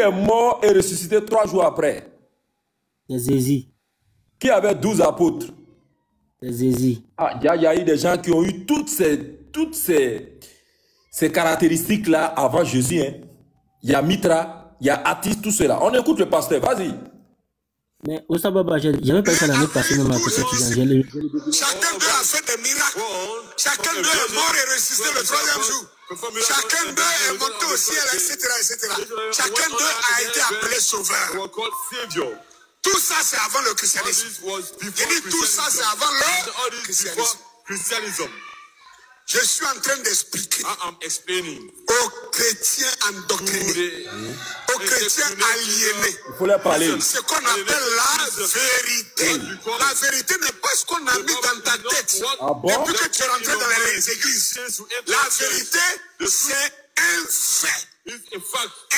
est mort et ressuscité 3 jours après? C'est Jésus. Qui avait 12 apôtres? C'est Jésus. Ah, il y a eu des gens qui ont eu toutes ces caractéristiques-là avant Jésus. Hein. Il y a Mitra, il y a Atis, tout cela. On écoute le pasteur, vas-y. Mais Osababa, j'avais pas ça l'année passée, même à côté de Chacun d'eux a fait des miracles. Chacun d'eux est mort et ressuscité le 3e jour. Chacun d'eux est monté au ciel, etc., etc. Chacun d'eux a été appelé sauveur. Tout ça, c'est avant le christianisme. J'ai dit tout ça, c'est avant le christianisme. Je suis en train d'expliquer aux chrétiens endoctrinés, aux chrétiens aliénés, il faut leur parler. Ce qu'on appelle la vérité. La vérité n'est pas ce qu'on a mis dans ta tête depuis que tu es rentré dans les églises. La vérité, c'est un fait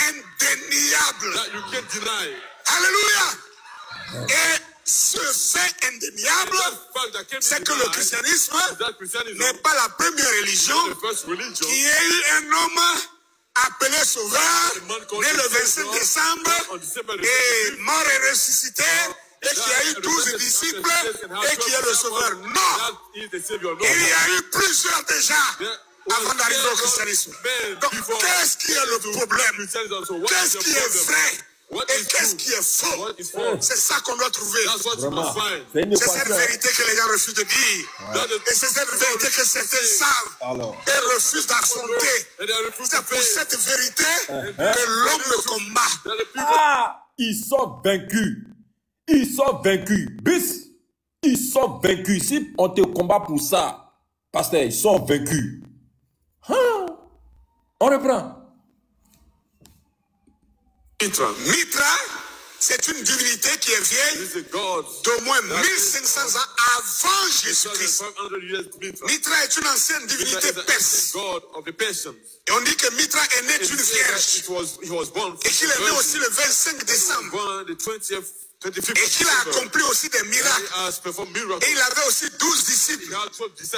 indéniable. Alléluia. Et ce fait indéniable, c'est que le christianisme n'est pas la première religion qui ait eu un homme appelé sauveur, né le 25 décembre, et mort et ressuscité, et qui a eu 12 disciples, et qui est le sauveur. Non! Il y a eu plusieurs déjà avant d'arriver au christianisme. Donc, qu'est-ce qui est le problème? Qu'est-ce qui est vrai? Et qu'est-ce qui est faux? C'est ça qu'on doit trouver. C'est cette vérité que les gens refusent de dire. Et c'est cette vérité que certains savent et refusent d'affronter. C'est pour cette vérité que l'homme le combat. Ah, ils sont vaincus. Ils sont vaincus. Bis, ils sont vaincus. Si on te combat pour ça, pasteur, ils sont vaincus. Hein? On reprend. Mitra, c'est une divinité qui est vieille d'au moins 1500 ans avant Jésus-Christ. Mitra est une ancienne divinité perse. Et on dit que Mitra est né d'une vierge. Et qu'il est né aussi le 25 décembre. Et qu'il a accompli aussi des miracles. Et il avait aussi 12 disciples.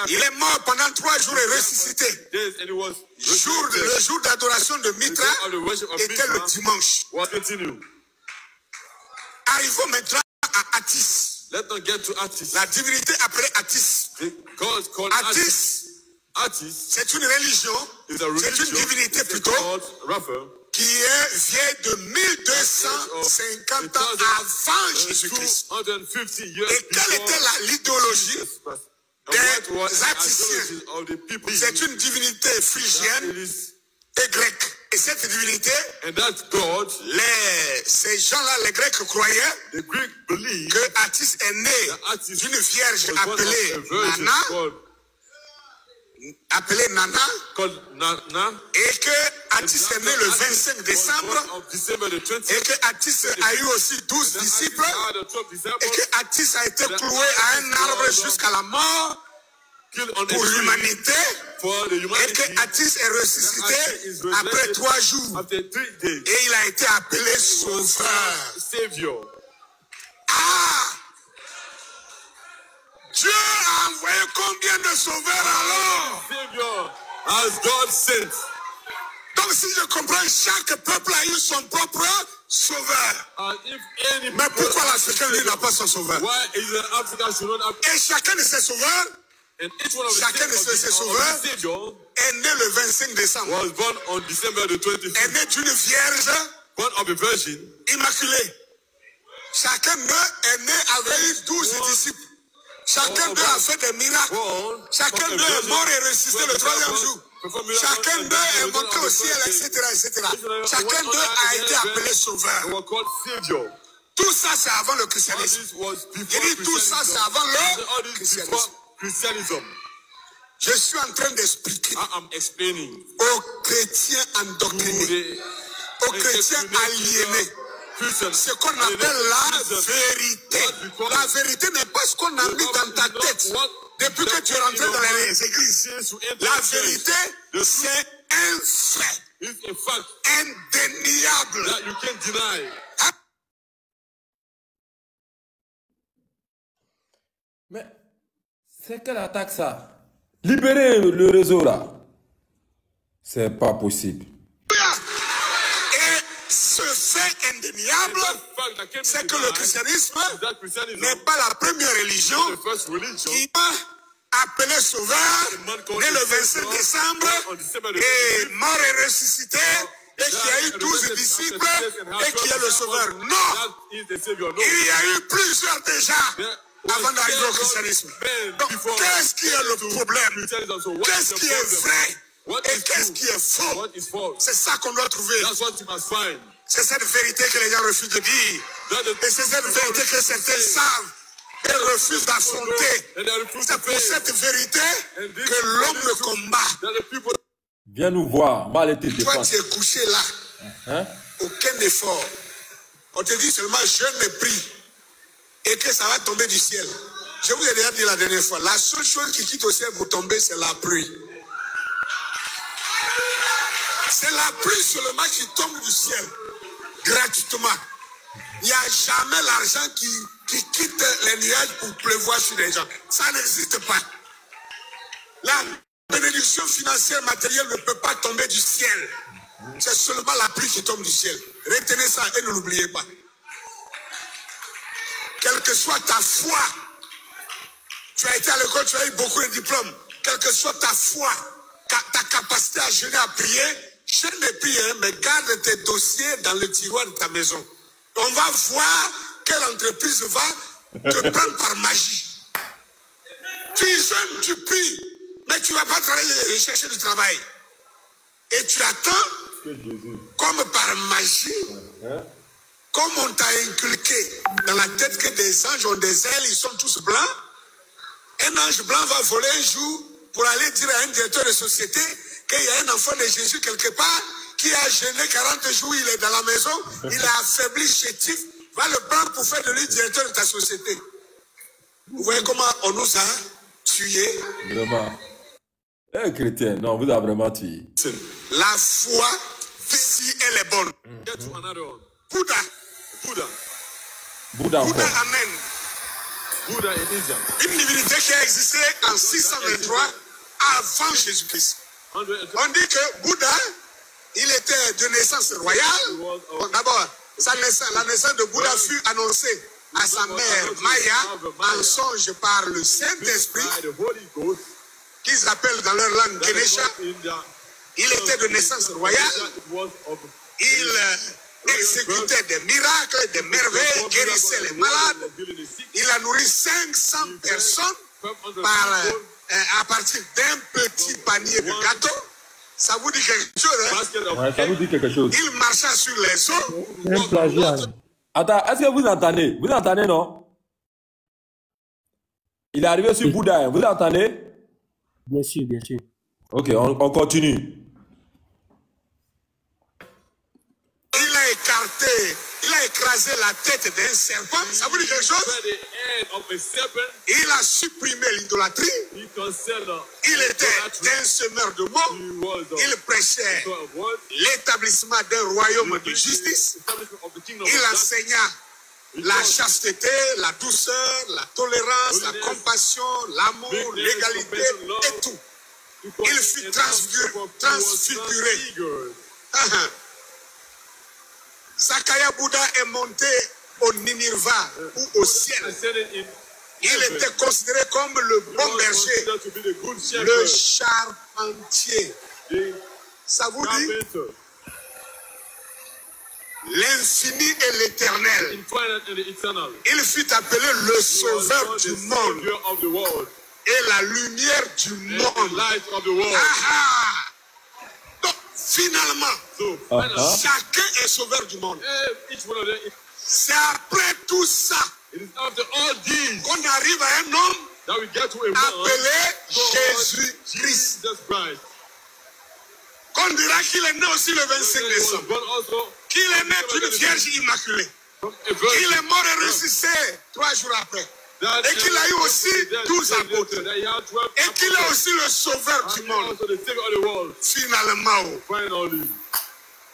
Il est mort pendant 3 jours et ressuscité. Le jour d'adoration de Mitra était le dimanche. Arrivons maintenant à Atis. La divinité appelée Atis. Atis, c'est une religion, c'est une divinité plutôt, qui est vieille de 1250 ans avant Jésus-Christ. Et quelle était l'idéologie des Aticiens? C'est une divinité phrygienne et grecque. Et cette divinité, ces gens-là, les Grecs croyaient que Atis est né d'une vierge appelée Nana, et que Atis est né le 25 décembre, et que Atis a eu aussi 12 disciples, et que Atis a été cloué à un arbre jusqu'à la mort pour l'humanité, et que Atis est ressuscité après 3 jours, et il a été appelé sauveur. Ah! Dieu a envoyé combien de sauveurs alors? Donc si je comprends, chaque peuple a eu son propre sauveur. Mais pourquoi l'Africain lui n'a pas son sauveur? Et chacun de ces sauveurs, est né le 25 décembre. Est né d'une vierge immaculée. Chacun d'eux est né avec 12 disciples. Chacun d'eux a fait des miracles. Chacun d'eux est mort et ressuscité le 3e jour. Chacun d'eux est monté au ciel, etc., etc. Chacun d'eux a été appelé sauveur. Tout ça, c'est avant le christianisme. J'ai dit tout ça, c'est avant le christianisme. Je suis en train d'expliquer aux chrétiens endoctrinés, aux chrétiens aliénés, ce qu'on appelle la vérité. La vérité n'est pas ce qu'on a mis dans ta tête depuis que tu es rentré dans les églises. La vérité, c'est un fait indéniable. Mais c'est quelle attaque ça? Libérez le réseau là. C'est pas possible. Et ce fait indéniable, c'est que le christianisme n'est pas la première religion qui a appelé Sauveur, né le 25 décembre, et mort et ressuscité, et qui a eu 12 disciples, et qui est le Sauveur. Non! Il y a eu plusieurs déjà avant d'arriver au christianisme. Donc, qu'est-ce qui est le problème? Qu'est-ce qui est vrai? Et qu'est-ce qui est faux? C'est ça qu'on doit trouver. C'est cette vérité que les gens refusent de dire. Et c'est cette vérité que certains savent et refusent d'affronter. C'est pour cette vérité que l'homme le combat. Viens nous voir. Mal était Toi, défense. tu es couché là. Aucun effort. On te dit seulement jeûne et prie. Et que ça va tomber du ciel. Je vous ai déjà dit la dernière fois. La seule chose qui quitte au ciel pour tomber, c'est la pluie. C'est la pluie seulement qui tombe du ciel. Gratuitement. Il n'y a jamais l'argent qui quitte les nuages pour pleuvoir sur les gens. Ça n'existe pas. La bénédiction financière matérielle ne peut pas tomber du ciel. C'est seulement la pluie qui tombe du ciel. Retenez ça et ne l'oubliez pas. Quelle que soit ta foi, tu as été à l'école, tu as eu beaucoup de diplômes. Quelle que soit ta foi, ta capacité à jeûner, à prier, jeûne et prie, mais garde tes dossiers dans le tiroir de ta maison. On va voir quelle entreprise va te prendre par magie. Tu jeûnes, tu pries, mais tu ne vas pas travailler et chercher du travail. Et tu attends, comme par magie, comme on t'a inculqué dans la tête que des anges ont des ailes, ils sont tous blancs. Un ange blanc va voler un jour pour aller dire à un directeur de société qu'il y a un enfant de Jésus quelque part qui a jeûné 40 jours, il est dans la maison, il a affaibli, chétif, va le prendre pour faire de lui directeur de ta société. Vous voyez comment on nous a tués? Vraiment. Eh, chrétien, non, vous avez vraiment tué. La foi, si elle est bonne. Bouddha. Amen. Une divinité qui a existé en 623 avant Jésus-Christ. On dit que Bouddha, il était de naissance royale. Bon, d'abord, la naissance de Bouddha fut annoncée à sa mère Maya en songe par le Saint-Esprit, qu'ils appellent dans leur langue Ganesha. Il était de naissance royale. Il exécutait des miracles, des merveilles, guérissait les malades. Il a nourri 500 personnes à partir d'un petit panier de gâteaux. Ça vous dit quelque chose, hein? Ouais, ça vous dit quelque chose. Il marcha sur les eaux. C'est un plagiat. Attends, est-ce que vous entendez? Vous entendez, non? Il est arrivé sur Bouddha, hein. Vous entendez? Bien sûr, bien sûr. Ok, on continue. Il a écrasé la tête d'un serpent. Ça vous dit quelque chose? Il a supprimé l'idolâtrie. Il était un semeur de mots. Il prêchait l'établissement d'un royaume de justice. Il enseigna la chasteté, la douceur, la tolérance, la compassion, l'amour, l'égalité et tout. Il fut transfiguré. Sakaya Bouddha est monté au Ninirva ou au ciel. Il était considéré comme le bon berger, le charpentier. Ça vous dit? L'infini et l'éternel. Il fut appelé le sauveur du monde et la lumière du monde. Donc, finalement, chacun est sauveur du monde. C'est après tout ça qu'on arrive à un homme appelé Jésus-Christ. Qu'on dira qu'il est né aussi le 25 décembre. Qu'il est né d'une vierge immaculée. Qu'il est mort et ressuscité 3 jours après. Et qu'il a eu aussi 12 apôtres. Et qu'il est aussi le sauveur du monde. Finalement,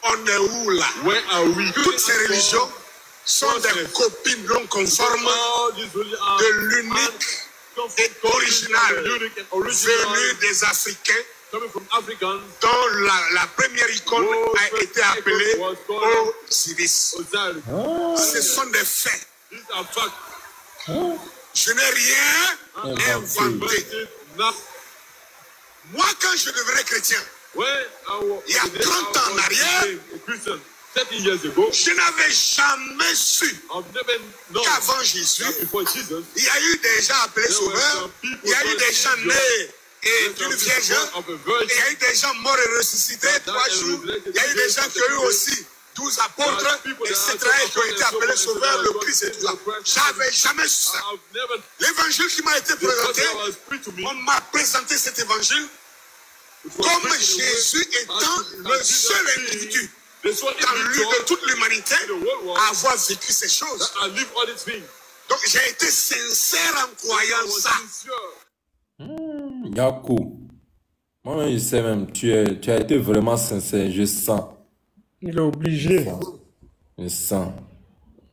on est où là? Toutes ces religions sont des copies non conformes de l'unique et original venu des Africains dont la première icône a été appelée Osiris. Ce sont des faits. Je n'ai rien inventé. Moi, quand je devenais chrétien, il y a 30 ans en arrière, je n'avais jamais su qu'avant Jésus, il y a eu des gens appelés sauveurs, il y a eu des gens nés et d'une vierge, il y a eu des gens morts et ressuscités 3 jours, il y a eu des gens qui ont eu aussi 12 apôtres, etc., et qui ont été appelés sauveurs, le Christ et tout ça. J'avais jamais su ça. L'évangile qui m'a été présenté, on m'a présenté cet évangile comme Jésus étant le seul individu de toute l'humanité à avoir vécu ces choses. Donc j'ai été sincère en croyant ça. Yakou, moi je sais même, tu as été vraiment sincère, je sens. Il est obligé. Je sens.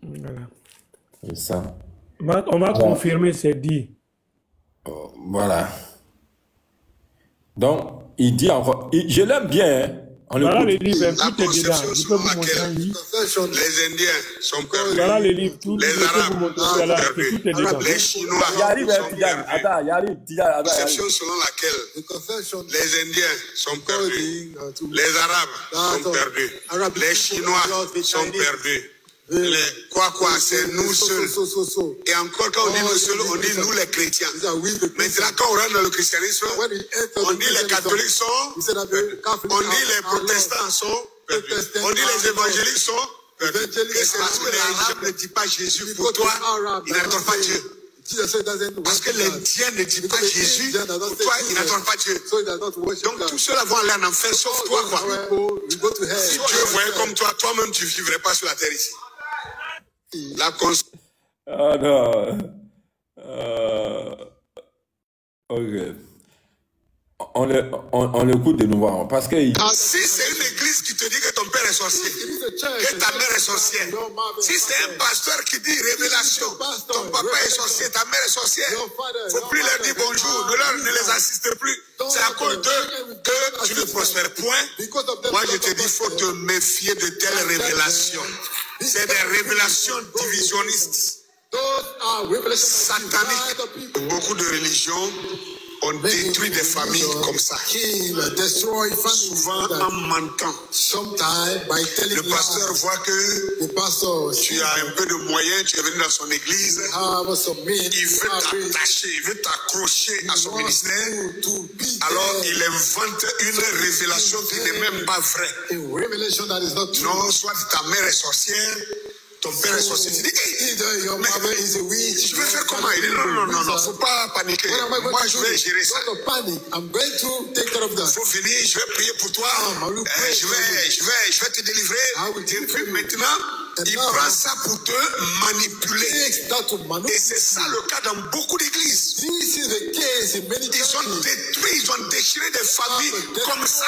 Voilà. Je sens. On m'a confirmé, c'est dit. Voilà. Donc, il dit encore, je l'aime bien, hein. Voilà les livres, La tout est dedans. conception Je peux vous selon montrer un laquelle livre. les Indiens sont perdus, Voilà les livres, tout. les Je peux vous Arabes montrer. sont Voilà, perdus, tout est dedans. les Chinois Yarib, sont perdus. attends, Yarib, La conception selon laquelle les Indiens sont perdus, les Arabes sont perdus, les Chinois sont perdus. Les quoi, c'est nous seuls. Et encore, quand on dit nous seuls, on dit nous les chrétiens. Maintenant, quand on rentre dans le christianisme, on dit les catholiques sont perdus. On dit les protestants sont perdus. On dit les évangéliques sont perdus. Et c'est parce que les Arabes ne disent pas Jésus pour toi, ils n'attendent pas Dieu. Parce que l'Indien ne dit pas Jésus, pour toi, il n'attend pas Dieu. Donc tous ceux-là vont aller en enfer, sauf toi, quoi. Si Dieu voyait comme toi, toi-même, tu ne vivrais pas sur la terre ici. La Ah non. Ok. On l'écoute de nouveau. Parce que... Si c'est une église qui te dit que ton père est sorcier, que ta mère est sorcière, si c'est un pasteur qui dit révélation, ton papa est sorcier, ta mère est sorcière, il ne faut plus leur dire bonjour, ne les assiste plus. C'est à cause d'eux que tu ne prospères point. Moi je te dis, il faut te méfier de telles révélations. C'est des révélations divisionnistes, sataniques. Beaucoup de religions ont détruit des familles comme ça. Souvent en mentant. Le pasteur voit que tu as un peu de moyens, tu es venu dans son église. Il veut t'attacher, il veut t'accrocher à son ministère. Alors il invente une révélation qui n'est même pas vraie. Non, soit ta mère est sorcière, ton père est sorcier. Tu dis, mais je vais faire comment? Il dit, non, faut pas paniquer. Moi, je vais gérer ça. Faut finir, je vais prier pour toi. Je vais te délivrer. Et puis maintenant, il prend ça pour te manipuler. Et c'est ça le cas dans beaucoup d'églises. Ils ont détruit, ils ont déchiré des familles comme ça.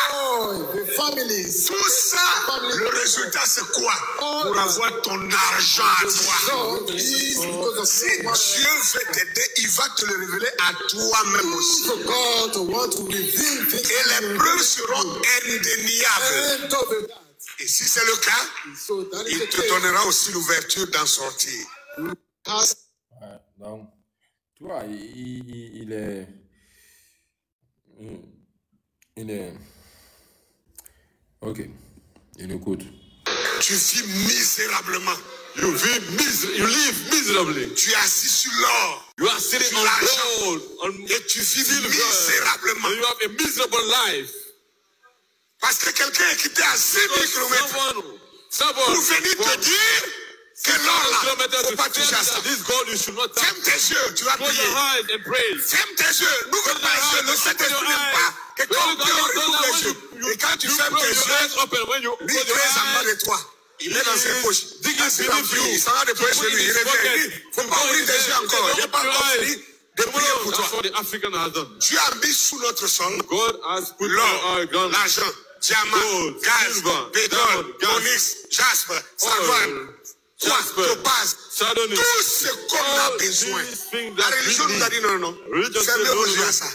Tout ça, le résultat c'est quoi? Pour avoir ton argent à toi. Si Dieu veut t'aider, il va te le révéler à toi-même aussi. Et les preuves seront indéniables. Et si c'est le cas, il te donnera aussi l'ouverture d'en sortir. Ouais, donc, tu vois, il est... Ok, il écoute. Tu vis misérablement. You live miserably. Tu es assis sur l'or. You are sitting on gold, on et tu vis silver, misérablement. and you have a miserable life. Parce que quelqu'un est quitté à 6000 km pour venir te dire que l'or là, il ne faut pas toucher à ça. Ferme tes yeux, tu vas prier. Ferme tes yeux, n'ouvre pas les yeux, le Saint-Esprit n'aime pas que quand on ouvre les yeux. Et quand tu fermes tes yeux, lui il est en bas de toi. Il est dans ses poches. Il s'en va déployer chez lui. Il revient. Il dit, il ne faut pas ouvrir tes yeux encore. Je n'ai pas encore fini de prier pour toi. Dieu a mis sous notre sol l'or, l'argent, diamant, gaz, pétrole, onyx, jaspe, savane, topaz, tout ce qu'on a besoin. La religion nous a dit non. Fermez vos yeux à ça.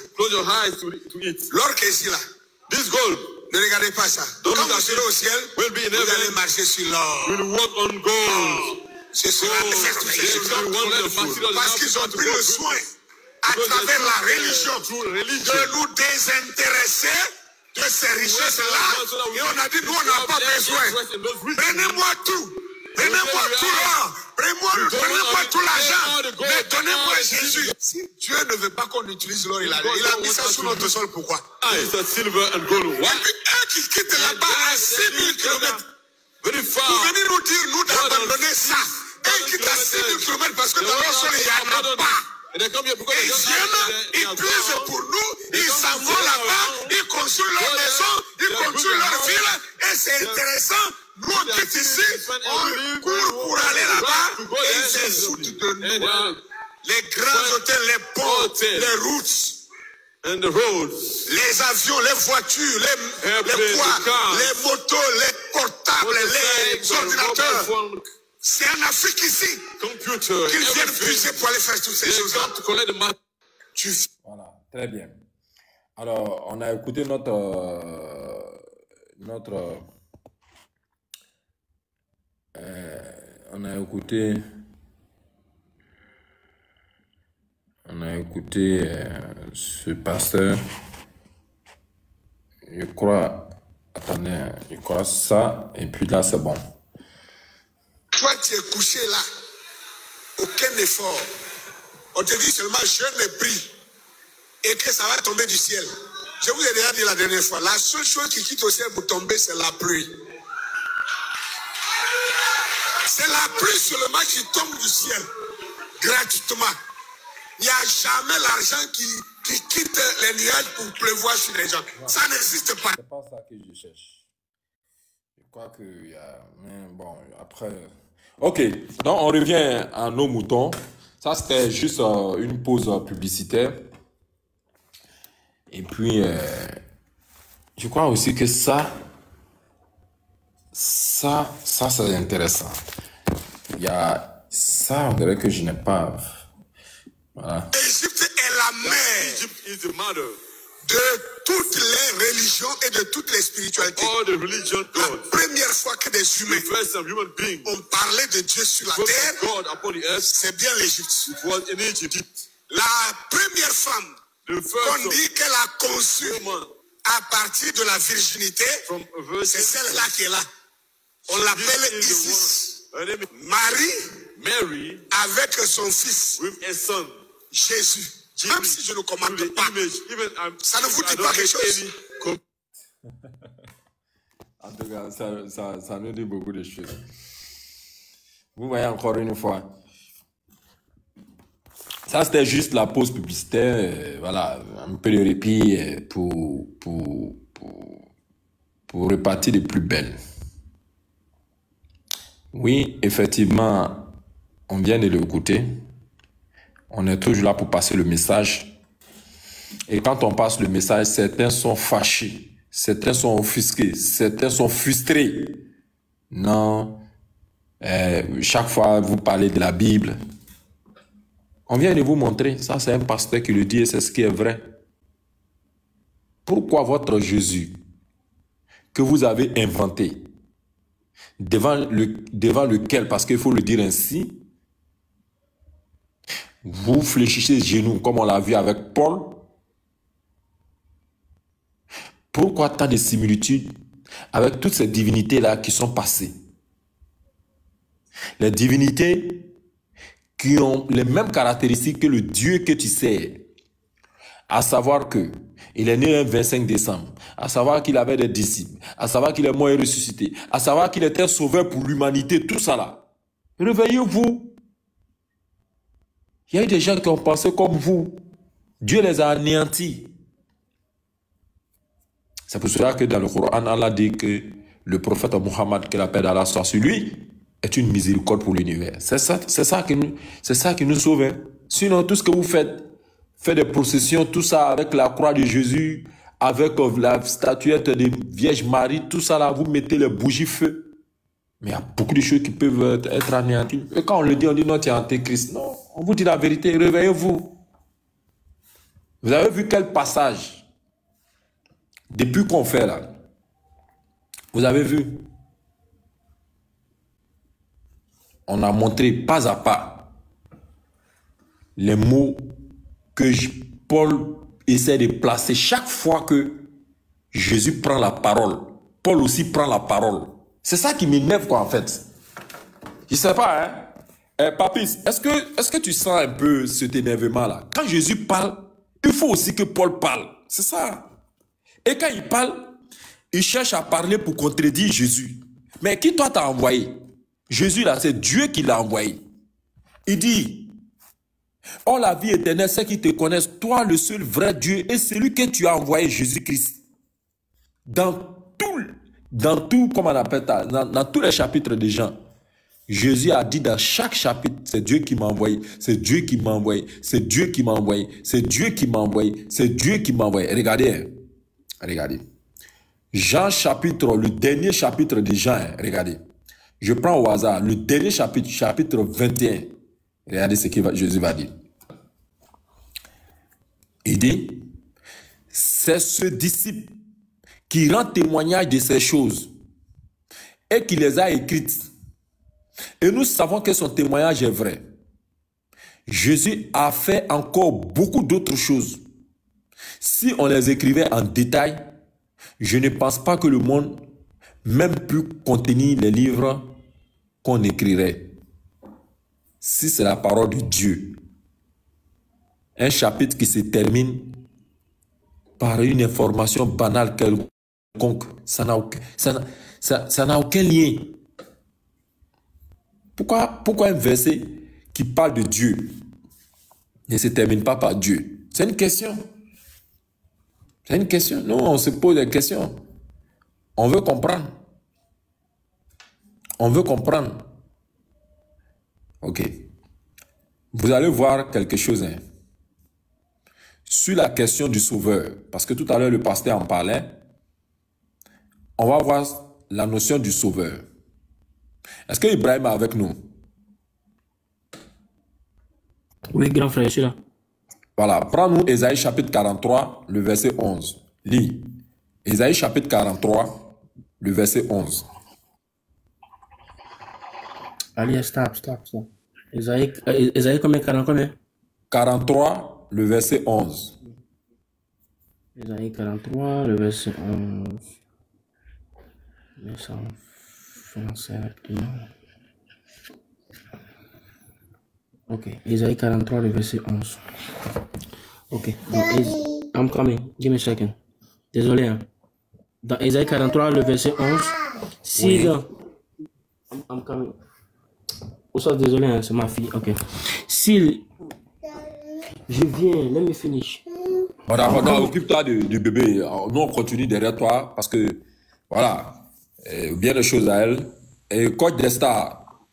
L'or qui est ici là, This gold Ne regardez pas ça. Don't Quand look vous at serez it. au ciel, Will be in vous allez heaven. marcher sur l'or. will walk on gold. Ce sera Oh, toutes ces it's choses. wonderful. Parce qu'ils ont pris le soin, à travers la religion, Through religion. de nous désintéresser de ces richesses-là. Et on a dit, nous, on n'a pas besoin. Prenez-moi tout. Prenez-moi tout l'or. Prenez-moi tout l'argent. Mais donnez-moi Jésus. Si Dieu ne veut pas qu'on utilise l'or, il a mis ça sous notre sol. Pourquoi? It's a silver and gold. Et What? puis, eux qui quittent là-bas à 6000 km. Very Pour far. venir nous dire, nous, d'abandonner ça. Et quitte à 6000 km parce que dans leur sol, il n'y en a pas. And they come here because Et they ils just viennent, ils puisent pour nous, ils s'en vont là-bas, ils construisent leur maison, ils construisent leur ville, et c'est intéressant. Nous, on quitte ici, on court pour aller là-bas, et ils se foutent de nous. Les grands hôtels, les ponts, les routes, and the roads. les avions, les voitures, les poids, les motos, les portables, les ordinateurs. Phone, C'est en Afrique ici computer, qu'ils viennent everything. puiser pour aller faire toutes ces They choses-là. come to collect the money. Tu Voilà, très bien. Alors, on a écouté notre ce pasteur. Je crois, attendez, je crois ça, et puis là, c'est bon. Toi, tu es couché là. Aucun effort. On te dit seulement, je l'ai pris. Et que ça va tomber du ciel. Je vous ai déjà dit la dernière fois, la seule chose qui quitte au ciel pour tomber, c'est la pluie. C'est la pluie seulement qui tombe du ciel. Gratuitement. Il n'y a jamais l'argent qui quitte les nuages pour pleuvoir sur les gens. Ça n'existe pas. C'est pas ça que je cherche. Je crois qu'il y a... Mais bon, après... Ok, donc on revient à nos moutons. Ça, c'était juste une pause publicitaire. Et puis, je crois aussi que ça, c'est intéressant. Il y a ça, on dirait que je n'ai pas... Voilà. L'Égypte est la mère Egypt is the mother. de toutes les religions et de toutes les spiritualités. All the religion La gods. première fois que des The humains first time human being ont parlé de Dieu sur la spoke terre, of God upon the earth, c'est bien l'Égypte. it was in Egypt. La première femme The qu'on first dit qu'elle a conçue woman à partir de la virginité, from a virgin. c'est celle-là qui est là. On l'appelle This is Isis. the one. Her name is Marie Mary avec son fils with a son. Jésus. Même si je ne commande To the pas, image. Even ça ne vous I dit don't pas quelque make chose? any com- En tout cas, ça nous dit beaucoup de choses. Vous voyez encore une fois. Ça, c'était juste la pause publicitaire. Voilà, un peu de répit pour repartir des plus belles. Oui, effectivement, on vient de l'écouter. On est toujours là pour passer le message. Et quand on passe le message, certains sont fâchés, certains sont offusqués, certains sont frustrés. Non, chaque fois vous parlez de la Bible. On vient de vous montrer, ça c'est un pasteur qui le dit et c'est ce qui est vrai. Pourquoi votre Jésus, que vous avez inventé, devant lequel, parce qu'il faut le dire ainsi, vous fléchissez les genoux, comme on l'a vu avec Paul. Pourquoi tant de similitudes avec toutes ces divinités-là qui sont passées? Les divinités qui ont les mêmes caractéristiques que le Dieu que tu sais. À savoir que il est né un 25 décembre, à savoir qu'il avait des disciples, à savoir qu'il est mort et ressuscité, à savoir qu'il était sauveur pour l'humanité, tout ça là. Réveillez-vous. Il y a eu des gens qui ont pensé comme vous. Dieu les a anéantis. C'est pour cela que dans le Coran, Allah dit que le prophète Muhammad, que la paix d'Allah soit sur lui, est une miséricorde pour l'univers. C'est ça qui nous sauve. Hein. Sinon, tout ce que vous faites des processions, tout ça avec la croix de Jésus, avec la statuette de Vierge Marie, tout ça là, vous mettez les bougies feu. Mais il y a beaucoup de choses qui peuvent être anéanties. Et quand on le dit, on dit non, tu es antéchrist. Non, on vous dit la vérité, réveillez-vous. Vous avez vu quel passage Depuis qu'on fait là, vous avez vu, on a montré pas à pas les mots que Paul essaie de placer chaque fois que Jésus prend la parole. Paul aussi prend la parole. C'est ça qui m'énerve quoi en fait. Je sais pas hein. Papis, est-ce que tu sens un peu cet énervement là? Quand Jésus parle, il faut aussi que Paul parle. C'est ça. Et quand il parle, il cherche à parler pour contredire Jésus. Mais qui toi t'a envoyé? Jésus là, c'est Dieu qui l'a envoyé. Il dit, oh la vie éternelle, c'est qu'ils te connaissent, toi le seul vrai Dieu et celui que tu as envoyé, Jésus-Christ. Dans tout, comment on appelle ça, dans tous les chapitres de Jean, Jésus a dit dans chaque chapitre, c'est Dieu qui m'a envoyé, c'est Dieu qui m'a envoyé, c'est Dieu qui m'a envoyé, c'est Dieu qui m'a envoyé, c'est Dieu qui m'a envoyé. Regardez, hein. Regardez. Jean chapitre, le dernier chapitre de Jean, hein. Regardez. Je prends au hasard, le dernier chapitre, chapitre 21. Regardez ce que Jésus va dire. Il dit, c'est ce disciple qui rend témoignage de ces choses et qui les a écrites. Et nous savons que son témoignage est vrai. Jésus a fait encore beaucoup d'autres choses. Si on les écrivait en détail, je ne pense pas que le monde même pu contenir les livres qu'on écrirait. Si c'est la parole de Dieu. Un chapitre qui se termine par une information banale quelconque, ça n'a aucun lien. Pourquoi un verset qui parle de Dieu ne se termine pas par Dieu? C'est une question. C'est une question. Nous, on se pose des questions. On veut comprendre. On veut comprendre. Ok. Vous allez voir quelque chose. Hein. Sur la question du sauveur, parce que tout à l'heure le pasteur en parlait, on va voir la notion du sauveur. Est-ce que Ibrahim est avec nous? Oui, grand frère, je suis là. Voilà, prends-nous Ésaïe chapitre 43, le verset 11. Lis. Ésaïe chapitre 43, le verset 11. Allez, stop. Ésaïe combien, 40 combien? 43, le verset 11. Ésaïe 43, le verset 11. Mais ça, français, non. Ok, Ésaïe 43, le verset 11. Ok, I'm coming, give me a second. Désolé, hein. Dans Ésaïe 43, le verset 11, si Oui. I'm coming. Oh, ça, désolé, hein, c'est ma fille, ok. Si je viens, let me finish. Voilà, occupe-toi du bébé. Nous, on continue derrière toi parce que, voilà, bien des choses à elle. Et coach des stars.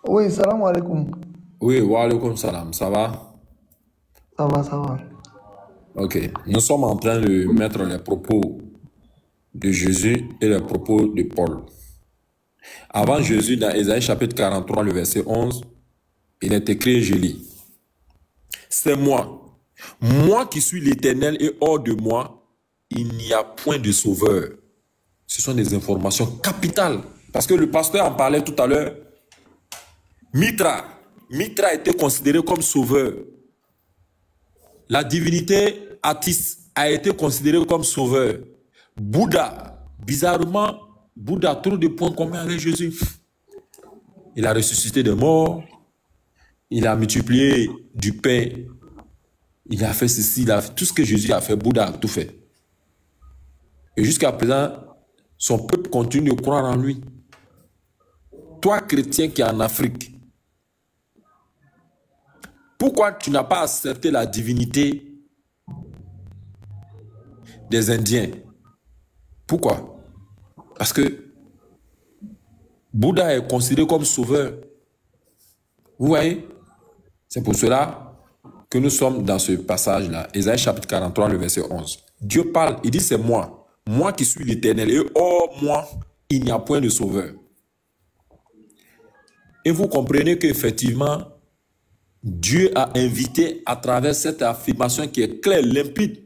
Oui, salam alaikum. Oui, wa alaykoum salam, ça va? Ça va. Ok, nous sommes en train de mettre les propos de Jésus et les propos de Paul. Avant Jésus, dans Ésaïe chapitre 43, le verset 11, il est écrit, je lis. C'est moi qui suis l'Éternel et hors de moi, il n'y a point de sauveur. Ce sont des informations capitales. Parce que le pasteur en parlait tout à l'heure. Mitra était considéré comme sauveur. La divinité Atis a été considérée comme sauveur. Bouddha, bizarrement, Bouddha a trop de points communs avec Jésus. Il a ressuscité des morts. Il a multiplié du pain. Il a fait ceci, il a fait tout ce que Jésus a fait. Bouddha a tout fait. Et jusqu'à présent, son peuple continue de croire en lui. Toi, chrétien qui es en Afrique, pourquoi tu n'as pas accepté la divinité des Indiens? Pourquoi? Parce que Bouddha est considéré comme sauveur. Vous voyez? C'est pour cela que nous sommes dans ce passage-là, Ésaïe chapitre 43, le verset 11. Dieu parle, il dit c'est moi qui suis l'Éternel, et hors moi, il n'y a point de sauveur. Et vous comprenez qu'effectivement, Dieu a invité à travers cette affirmation qui est claire, limpide,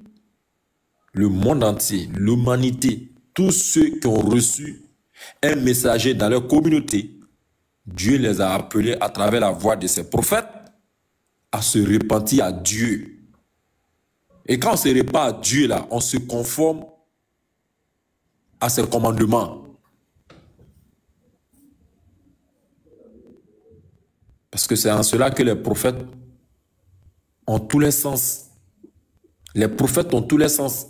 le monde entier, l'humanité, tous ceux qui ont reçu un messager dans leur communauté, Dieu les a appelés à travers la voix de ses prophètes à se repentir à Dieu. Et quand on se repent à Dieu, là, on se conforme à ses commandements. Parce que c'est en cela que les prophètes ont tous les sens. Les prophètes ont tous les sens.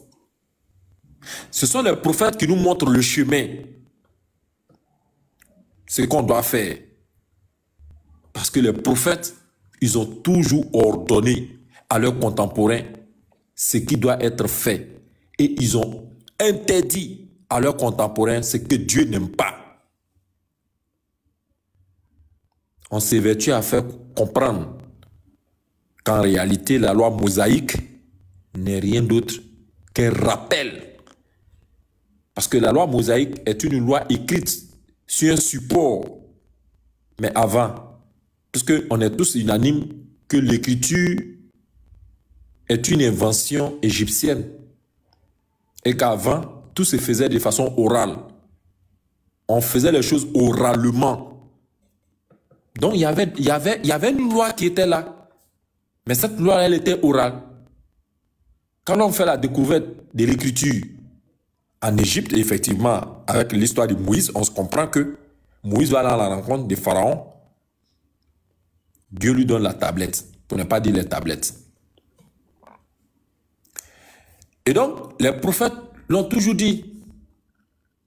Ce sont les prophètes qui nous montrent le chemin. Ce qu'on doit faire. Parce que les prophètes, ils ont toujours ordonné à leurs contemporains ce qui doit être fait. Et ils ont interdit à leurs contemporains ce que Dieu n'aime pas. On s'évertue à faire comprendre qu'en réalité, la loi mosaïque n'est rien d'autre qu'un rappel. Parce que la loi mosaïque est une loi écrite sur un support. Mais avant, puisqu'on est tous unanimes que l'écriture est une invention égyptienne et qu'avant, tout se faisait de façon orale. On faisait les choses oralement. Donc, il y avait une loi qui était là. Mais cette loi, elle était orale. Quand on fait la découverte de l'écriture en Égypte, effectivement, avec l'histoire de Moïse, on se comprend que Moïse va à la rencontre de Pharaon. Dieu lui donne la tablette, pour ne pas dire les tablettes. Et donc, les prophètes l'ont toujours dit.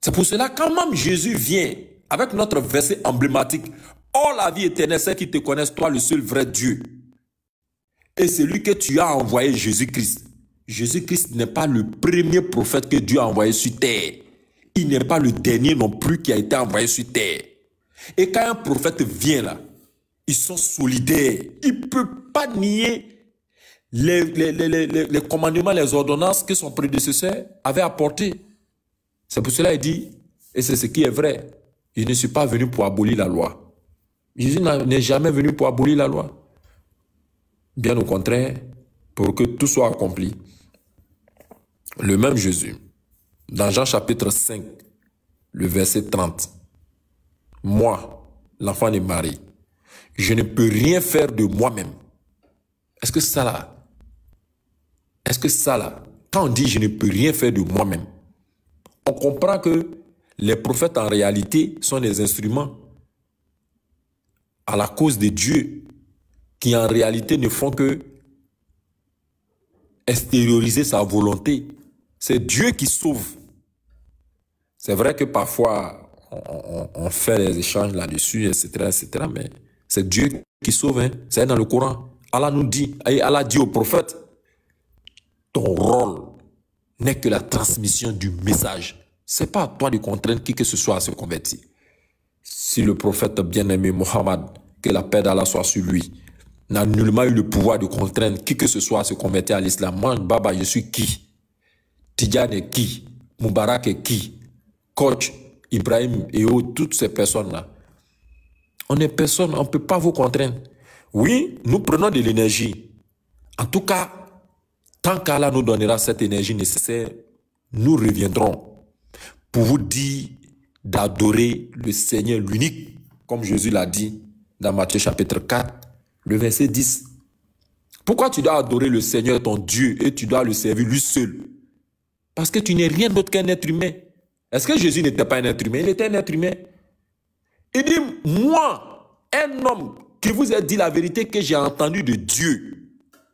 C'est pour cela, quand même Jésus vient avec notre verset emblématique, « Oh, la vie éternelle, c'est qui te connaissent, toi, le seul vrai Dieu. Et c'est lui que tu as envoyé, Jésus-Christ. » Jésus-Christ n'est pas le premier prophète que Dieu a envoyé sur terre. Il n'est pas le dernier non plus qui a été envoyé sur terre. Et quand un prophète vient là, ils sont solidaires. Il ne peut pas nier les commandements, les ordonnances que son prédécesseur avait apportées. C'est pour cela qu'il dit, et c'est ce qui est vrai, je ne suis pas venu pour abolir la loi. Jésus n'est jamais venu pour abolir la loi. Bien au contraire, pour que tout soit accompli. Le même Jésus, dans Jean chapitre 5, le verset 30, « Moi, l'enfant de Marie, je ne peux rien faire de moi-même. » Est-ce que ça là? Est-ce que ça là? Quand on dit « je ne peux rien faire de moi-même », on comprend que les prophètes en réalité sont des instruments à la cause de Dieu qui en réalité ne font que extérioriser sa volonté. C'est Dieu qui sauve. C'est vrai que parfois on fait des échanges là-dessus, etc., mais c'est Dieu qui sauve. Hein. C'est dans le Coran. Allah nous dit, et Allah dit au prophète, ton rôle n'est que la transmission du message. Ce n'est pas à toi de contraindre qui que ce soit à se convertir. Si le prophète bien-aimé Mohammed, que la paix d'Allah soit sur lui, n'a nullement eu le pouvoir de contraindre qui que ce soit à se convertir à l'islam. Moi, Baba, je suis qui? Tidjane est qui? Moubarak est qui? Coach, Ibrahim et autres, toutes ces personnes-là. On est personne, on ne peut pas vous contraindre. Oui, nous prenons de l'énergie. En tout cas, tant qu'Allah nous donnera cette énergie nécessaire, nous reviendrons pour vous dire d'adorer le Seigneur l'unique, comme Jésus l'a dit dans Matthieu chapitre 4, le verset 10. Pourquoi tu dois adorer le Seigneur ton Dieu et tu dois le servir lui seul? Parce que tu n'es rien d'autre qu'un être humain. Est-ce que Jésus n'était pas un être humain? Il était un être humain. Il dit, moi, un homme qui vous a dit la vérité que j'ai entendue de Dieu,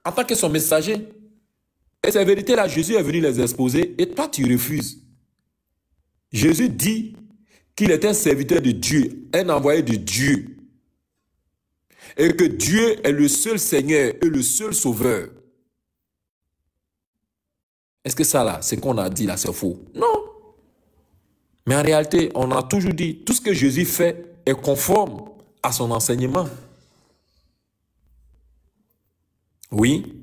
en tant que son messager. Et ces vérités-là, Jésus est venu les exposer et toi, tu refuses. Jésus dit qu'il est un serviteur de Dieu, un envoyé de Dieu. Et que Dieu est le seul Seigneur et le seul Sauveur. Est-ce que ça là, ce qu'on a dit là, c'est faux? Non. Mais en réalité, on a toujours dit, tout ce que Jésus fait est conforme à son enseignement. Oui,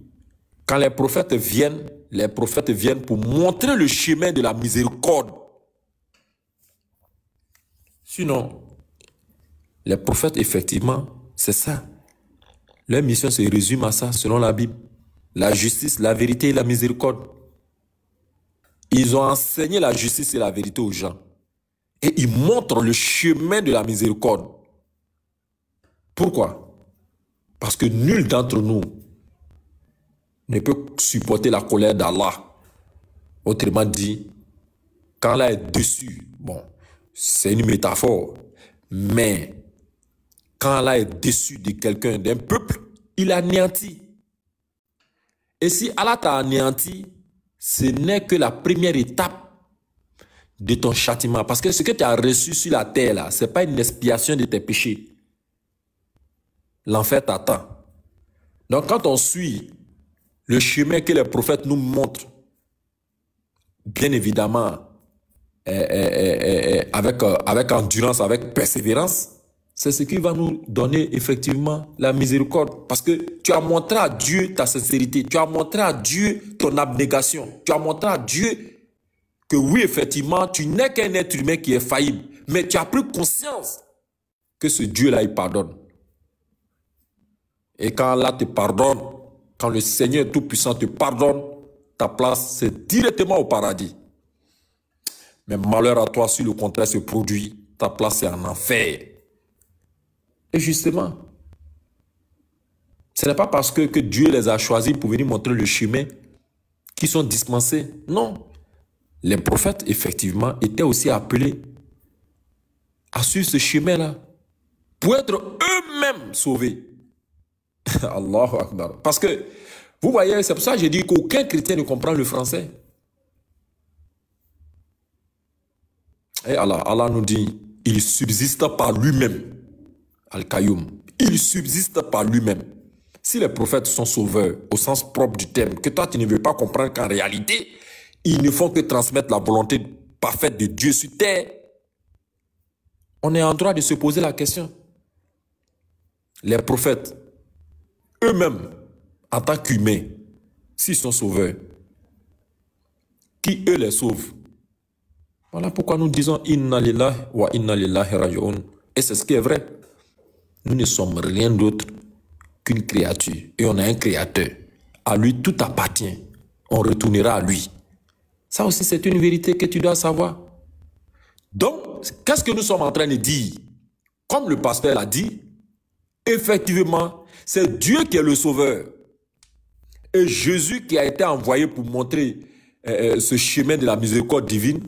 quand les prophètes viennent pour montrer le chemin de la miséricorde. Sinon, les prophètes, effectivement, c'est ça. Leur mission se résume à ça, selon la Bible. La justice, la vérité et la miséricorde. Ils ont enseigné la justice et la vérité aux gens. Et ils montrent le chemin de la miséricorde. Pourquoi? Parce que nul d'entre nous ne peut supporter la colère d'Allah. Autrement dit, quand Allah est dessus, bon, c'est une métaphore, mais quand Allah est déçu de quelqu'un, d'un peuple, il anéantit. Et si Allah t'a anéanti, ce n'est que la première étape de ton châtiment. Parce que ce que tu as reçu sur la terre, là, ce n'est pas une expiation de tes péchés. L'enfer t'attend. Donc quand on suit le chemin que les prophètes nous montrent, bien évidemment, avec endurance, avec persévérance, c'est ce qui va nous donner effectivement la miséricorde. Parce que tu as montré à Dieu ta sincérité, tu as montré à Dieu ton abnégation, tu as montré à Dieu que oui, effectivement, tu n'es qu'un être humain qui est faillible, mais tu as pris conscience que ce Dieu-là, il pardonne. Et quand Allah te pardonne, quand le Seigneur Tout-Puissant te pardonne, ta place, c'est directement au paradis. Mais malheur à toi, si le contraire se produit, ta place est en enfer. Et justement, ce n'est pas parce que Dieu les a choisis pour venir montrer le chemin qu'ils sont dispensés. Non. Les prophètes, effectivement, étaient aussi appelés à suivre ce chemin-là pour être eux-mêmes sauvés. Allahu Akbar. Parce que, vous voyez, c'est pour ça que j'ai dit qu'aucun chrétien ne comprend le français. Et Allah nous dit, il subsiste par lui-même. Al-Qayyum, il subsiste par lui-même. Si les prophètes sont sauveurs, au sens propre du terme, que toi tu ne veux pas comprendre qu'en réalité, ils ne font que transmettre la volonté parfaite de Dieu sur terre, on est en droit de se poser la question. Les prophètes, eux-mêmes, en tant qu'humains, s'ils sont sauveurs, qui eux les sauvent? Voilà pourquoi nous disons Inna lillahi wa inna lillahi raji'un. Et c'est ce qui est vrai. Nous ne sommes rien d'autre qu'une créature. Et on a un créateur. À lui, tout appartient. On retournera à lui. Ça aussi, c'est une vérité que tu dois savoir. Donc, qu'est-ce que nous sommes en train de dire? Comme le pasteur l'a dit, effectivement, c'est Dieu qui est le sauveur. Et Jésus qui a été envoyé pour montrer ce chemin de la miséricorde divine,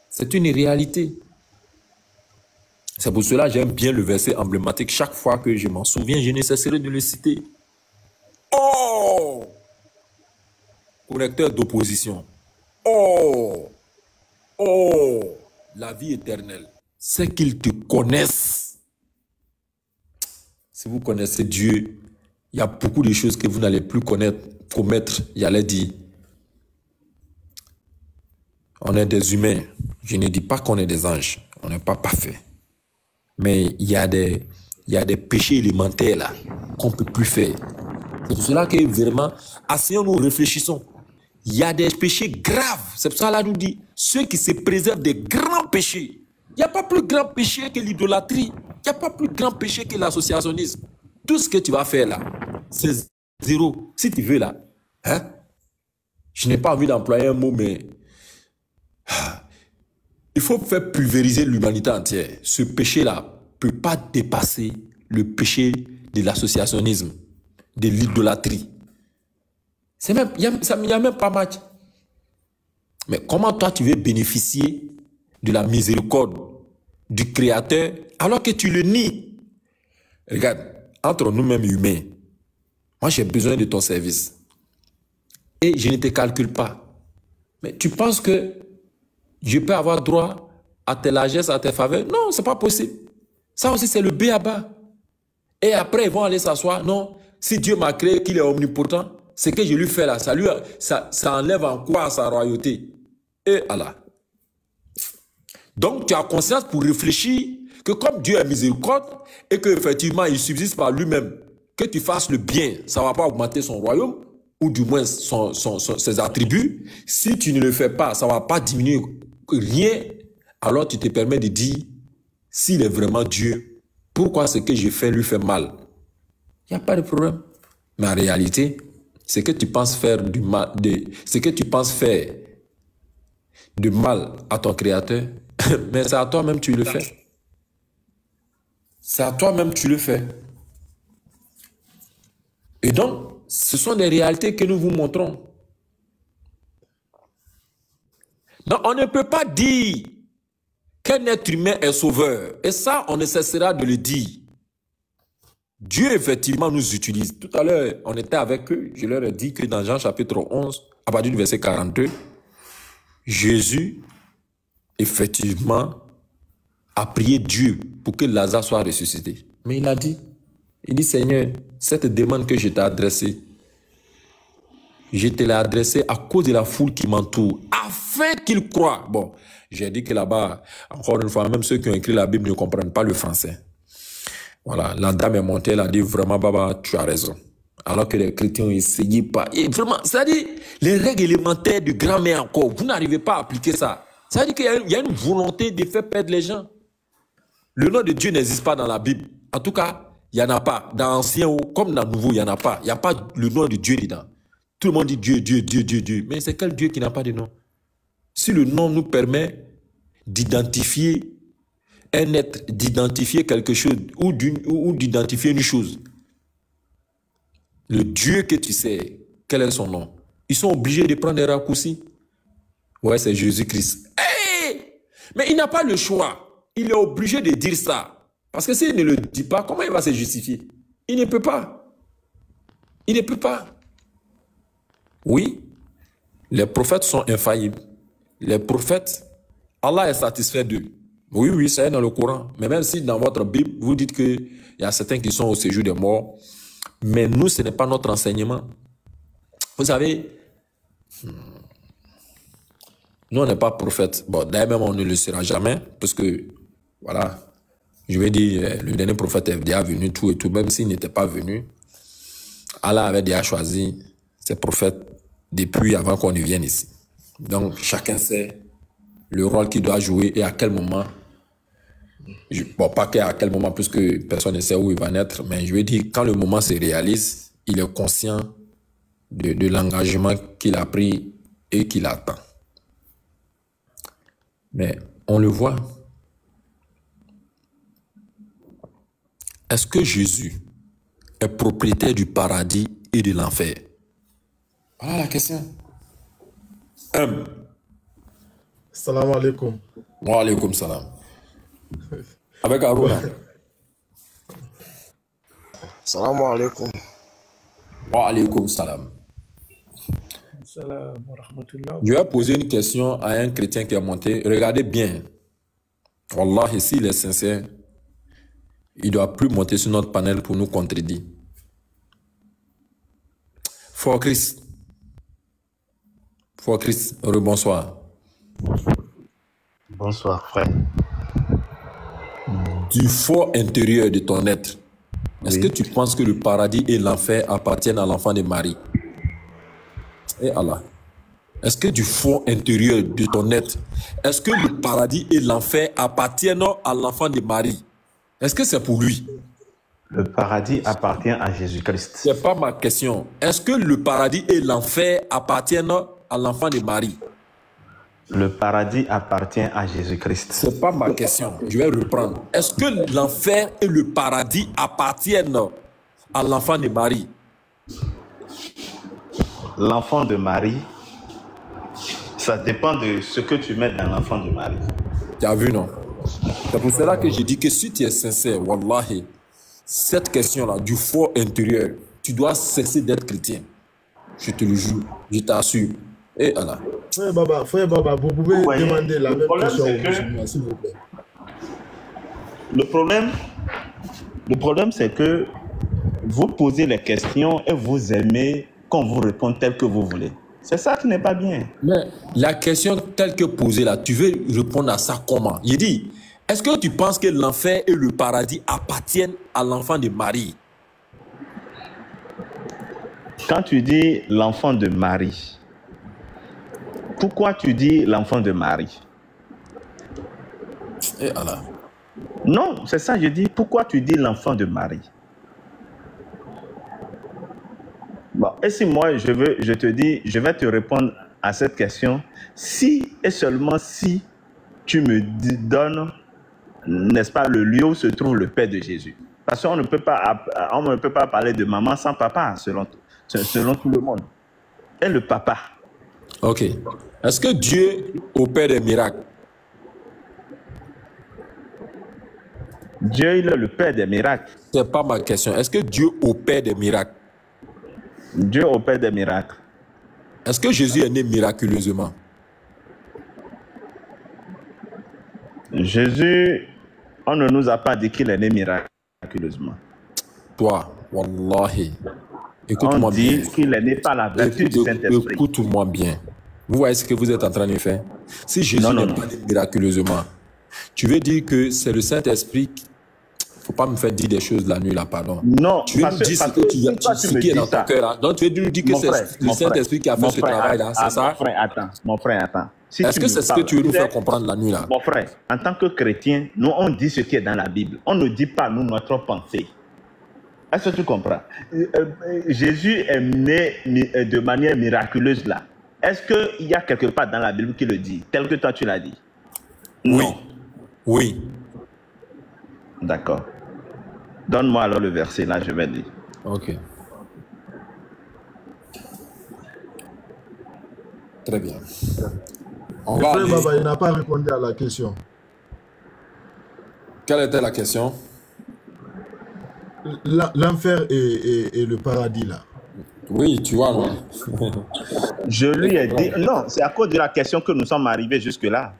c'est une réalité. C'est pour cela que j'aime bien le verset emblématique. Chaque fois que je m'en souviens, je ne cesserai de le citer. Oh! Correcteur d'opposition. Oh! Oh! La vie éternelle. C'est qu'ils te connaissent. Si vous connaissez Dieu, il y a beaucoup de choses que vous n'allez plus commettre. Il allait dire. On est des humains. Je ne dis pas qu'on est des anges. On n'est pas parfait. Mais il y a des péchés élémentaires là qu'on ne peut plus faire. C'est pour cela que vraiment, asseyons-nous, réfléchissons. Il y a des péchés graves. C'est pour ça là nous dit, ceux qui se préservent des grands péchés. Il n'y a pas plus grand péché que l'idolâtrie. Il n'y a pas plus grand péché que l'associationnisme. Tout ce que tu vas faire là, c'est zéro. Si tu veux là, hein? Je n'ai pas envie d'employer un mot, mais il faut faire pulvériser l'humanité entière. Ce péché-là ne peut pas dépasser le péché de l'associationnisme, de l'idolâtrie. Il n'y a même pas match. Mais comment toi tu veux bénéficier de la miséricorde du Créateur alors que tu le nies? Regarde, entre nous-mêmes humains, moi j'ai besoin de ton service. Et je ne te calcule pas. Mais tu penses que je peux avoir droit à tes largesses, à tes faveurs? Non, ce n'est pas possible. Ça aussi, c'est le b.a.-ba. Et après, ils vont aller s'asseoir. Non, si Dieu m'a créé, qu'il est omnipotent, ce que je lui fais là, ça enlève en quoi sa royauté? Et Allah. Donc, tu as conscience pour réfléchir que comme Dieu est miséricorde et qu'effectivement, il subsiste par lui-même, que tu fasses le bien, ça ne va pas augmenter son royaume, ou du moins ses attributs. Si tu ne le fais pas, ça ne va pas diminuer rien, alors tu te permets de dire, s'il est vraiment Dieu, pourquoi ce que je fais lui fait mal? Il n'y a pas de problème. Mais en réalité, ce que tu penses faire du mal, ce que tu penses faire de mal à ton créateur, mais c'est à toi-même que tu le fais. C'est à toi-même que tu le fais. Et donc, ce sont des réalités que nous vous montrons. Donc, on ne peut pas dire qu'un être humain est sauveur. Et ça, on ne cessera de le dire. Dieu, effectivement, nous utilise. Tout à l'heure, on était avec eux. Je leur ai dit que dans Jean chapitre 11, à partir du verset 42, Jésus, effectivement, a prié Dieu pour que Lazare soit ressuscité. Mais il a dit, Seigneur, cette demande que je t'ai adressée, je te l'ai adressée à cause de la foule qui m'entoure, afin qu'ils croient. Bon, j'ai dit que là-bas, encore une fois, même ceux qui ont écrit la Bible ne comprennent pas le français. Voilà, la dame est montée, elle a dit vraiment, Baba, tu as raison. Alors que les chrétiens ont essayé pas. Et vraiment, c'est-à-dire, les règles élémentaires de grammaire encore, vous n'arrivez pas à appliquer ça. C'est-à-dire qu'il y a une volonté de faire perdre les gens. Le nom de Dieu n'existe pas dans la Bible. En tout cas, il n'y en a pas. Dans l'Ancien comme dans le Nouveau, il n'y en a pas. Il n'y a pas le nom de Dieu dedans. Tout le monde dit Dieu, Dieu, Dieu, Dieu, Dieu. Mais c'est quel Dieu qui n'a pas de nom? Si le nom nous permet d'identifier un être, d'identifier quelque chose ou d'identifier une chose, le Dieu que tu sais, quel est son nom? Ils sont obligés de prendre des raccourcis. Ouais, c'est Jésus-Christ. Hey! Mais il n'a pas le choix. Il est obligé de dire ça. Parce que s'il ne le dit pas, comment il va se justifier? Il ne peut pas. Il ne peut pas. Oui, les prophètes sont infaillibles. Les prophètes, Allah est satisfait d'eux. Oui, oui, c'est dans le Coran. Mais même si dans votre Bible, vous dites qu'il y a certains qui sont au séjour des morts, mais nous, ce n'est pas notre enseignement. Vous savez, nous, on n'est pas prophète. Bon, d'ailleurs, même on ne le sera jamais, parce que, voilà, je vais dire, le dernier prophète est déjà venu, tout et tout, même s'il n'était pas venu, Allah avait déjà choisi ses prophètes depuis avant qu'on ne vienne ici. Donc, chacun sait le rôle qu'il doit jouer et à quel moment. Bon, pas qu'à quel moment, puisque personne ne sait où il va naître, mais je veux dire, quand le moment se réalise, il est conscient de l'engagement qu'il a pris et qu'il attend. Mais on le voit. Est-ce que Jésus est propriétaire du paradis et de l'enfer? Voilà la question. Salam alaikum. Wa alaikum salam. Avec Aruna. Salam alaikum. Wa alaikum salam. Salam wa rahmatullah. Je vais poser une question à un chrétien qui est monté. Regardez bien. Wallah, s'il est sincère, il ne doit plus monter sur notre panel pour nous contredire. Fort Christ. Fort Christ, rebonsoir. Bonsoir, frère. Du fort intérieur de ton être, est-ce que tu penses que le paradis et l'enfer appartiennent à l'enfant de Marie? Et Allah. Est-ce que du fort intérieur de ton être, est-ce que le paradis et l'enfer appartiennent à l'enfant de Marie? Est-ce que c'est pour lui? Le paradis appartient à Jésus-Christ. C'est pas ma question. Est-ce que le paradis et l'enfer appartiennent à l'enfant de Marie? Le paradis appartient à Jésus-Christ. C'est pas ma question. Je vais reprendre. Est-ce que l'enfer et le paradis appartiennent à l'enfant de Marie? L'enfant de Marie, ça dépend de ce que tu mets dans l'enfant de Marie. Tu as vu, non? C'est pour cela que je dis que si tu es sincère, wallahi, cette question-là, du fort intérieur, tu dois cesser d'être chrétien. Je te le jure, je t'assure. Et Allah. Frère Baba, vous pouvez demander la même question au musulman, s'il vous plaît. Le problème, c'est que vous posez les questions et vous aimez qu'on vous réponde tel que vous voulez. C'est ça qui n'est pas bien. Mais la question telle que posée là, tu veux répondre à ça comment? Il dit, est-ce que tu penses que l'enfer et le paradis appartiennent à l'enfant de Marie? Quand tu dis l'enfant de Marie, pourquoi tu dis l'enfant de Marie? Et Allah. Non, c'est ça, je dis, pourquoi tu dis l'enfant de Marie? Bon, et si moi, je te dis, je vais te répondre à cette question si et seulement si tu me donnes, n'est-ce pas, le lieu où se trouve le Père de Jésus. Parce qu'on ne peut pas parler de maman sans papa, selon tout le monde. Et le papa. Ok. Est-ce que Dieu opère des miracles? Dieu, il est le Père des miracles. C'est pas ma question. Est-ce que Dieu opère des miracles? Dieu opère des miracles. Est-ce que Jésus est né miraculeusement? Jésus, on ne nous a pas dit qu'il est né miraculeusement. Toi, wallahi. On Écoute-moi bien. dit qu'il est né par la vertu du Saint-Esprit. Écoute-moi bien. Vous voyez ce que vous êtes en train de faire? Si Jésus n'est pas né miraculeusement, tu veux dire que c'est le Saint-Esprit. Faut pas me faire dire des choses la nuit là, pardon. Non, tu veux nous dire ce qui est dans ton cœur. Donc tu veux nous dire que c'est le Saint-Esprit qui a fait ce travail là, c'est ça? Mon frère, attends. Est-ce que c'est ce que tu veux nous faire comprendre la nuit là? Mon frère, en tant que chrétien, nous on dit ce qui est dans la Bible. On ne dit pas nous notre pensée. Est-ce que tu comprends? Jésus est né de manière miraculeuse là. Est-ce qu'il y a quelque part dans la Bible qui le dit, tel que toi tu l'as dit? Non. Oui. D'accord. Donne-moi alors le verset, là, je vais lire. Ok. Très bien. On va aller... Baba, il n'a pas répondu à la question. Quelle était la question? L'enfer et le paradis, là. Oui, tu vois, non? Je lui ai dit... Non, c'est à cause de la question que nous sommes arrivés jusque-là.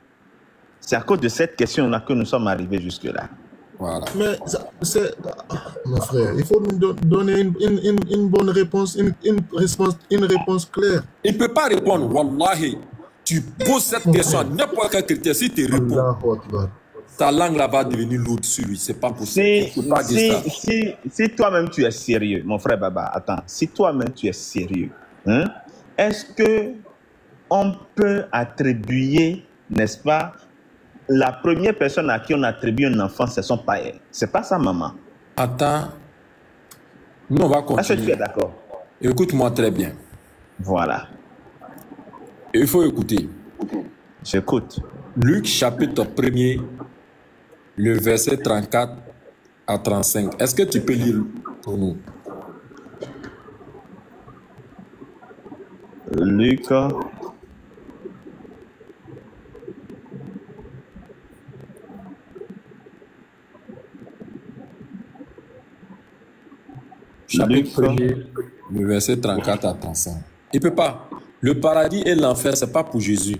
C'est à cause de cette question-là que nous sommes arrivés jusque-là. Voilà. Mais c'est... Mon frère, il faut nous donner une bonne réponse, une réponse claire. Il ne peut pas répondre, wallahi. Tu poses cette question à n'importe quel chrétien, si tu réponds, ta langue là va devenir lourde sur lui. C'est pas possible. Si toi-même tu es sérieux, mon frère Baba, attends, si toi-même tu es sérieux, hein, est-ce que on peut attribuer, n'est-ce pas, la première personne à qui on attribue un enfant, c'est son père. C'est pas sa maman. Attends. Nous, on va continuer. Est-ce que tu es d'accord? Écoute-moi très bien. Voilà. Il faut écouter. J'écoute. Luc chapitre 1er, le verset 34 à 35. Est-ce que tu peux lire pour nous? Luc... Chapitre 1er, le verset 34 à 35. Il ne peut pas. Le paradis et l'enfer, ce n'est pas pour Jésus.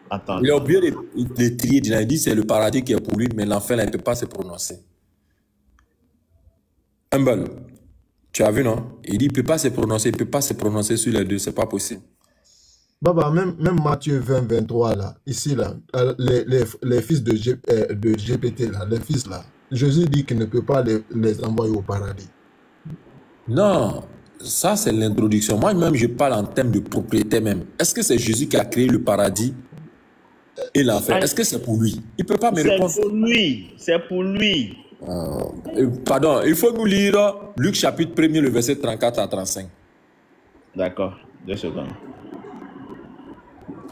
Attends. Il a oublié de trier. Il a dit c'est le paradis qui est pour lui, mais l'enfer, il ne peut pas se prononcer. Humble, tu as vu, non? Il dit il ne peut pas se prononcer, il ne peut pas se prononcer sur les deux, ce n'est pas possible. Baba, même Matthieu 20, 23, là, ici, là, les fils de GPT, là, les fils, là, Jésus dit qu'il ne peut pas les envoyer au paradis. Non, ça c'est l'introduction. Moi-même, je parle en termes de propriété même. Est-ce que c'est Jésus qui a créé le paradis et l'enfer? Est-ce que c'est pour lui? Il ne peut pas me répondre. C'est pour lui. C'est pour lui. Pardon, il faut nous lire Luc chapitre 1er, le verset 34 à 35. D'accord, 2 secondes.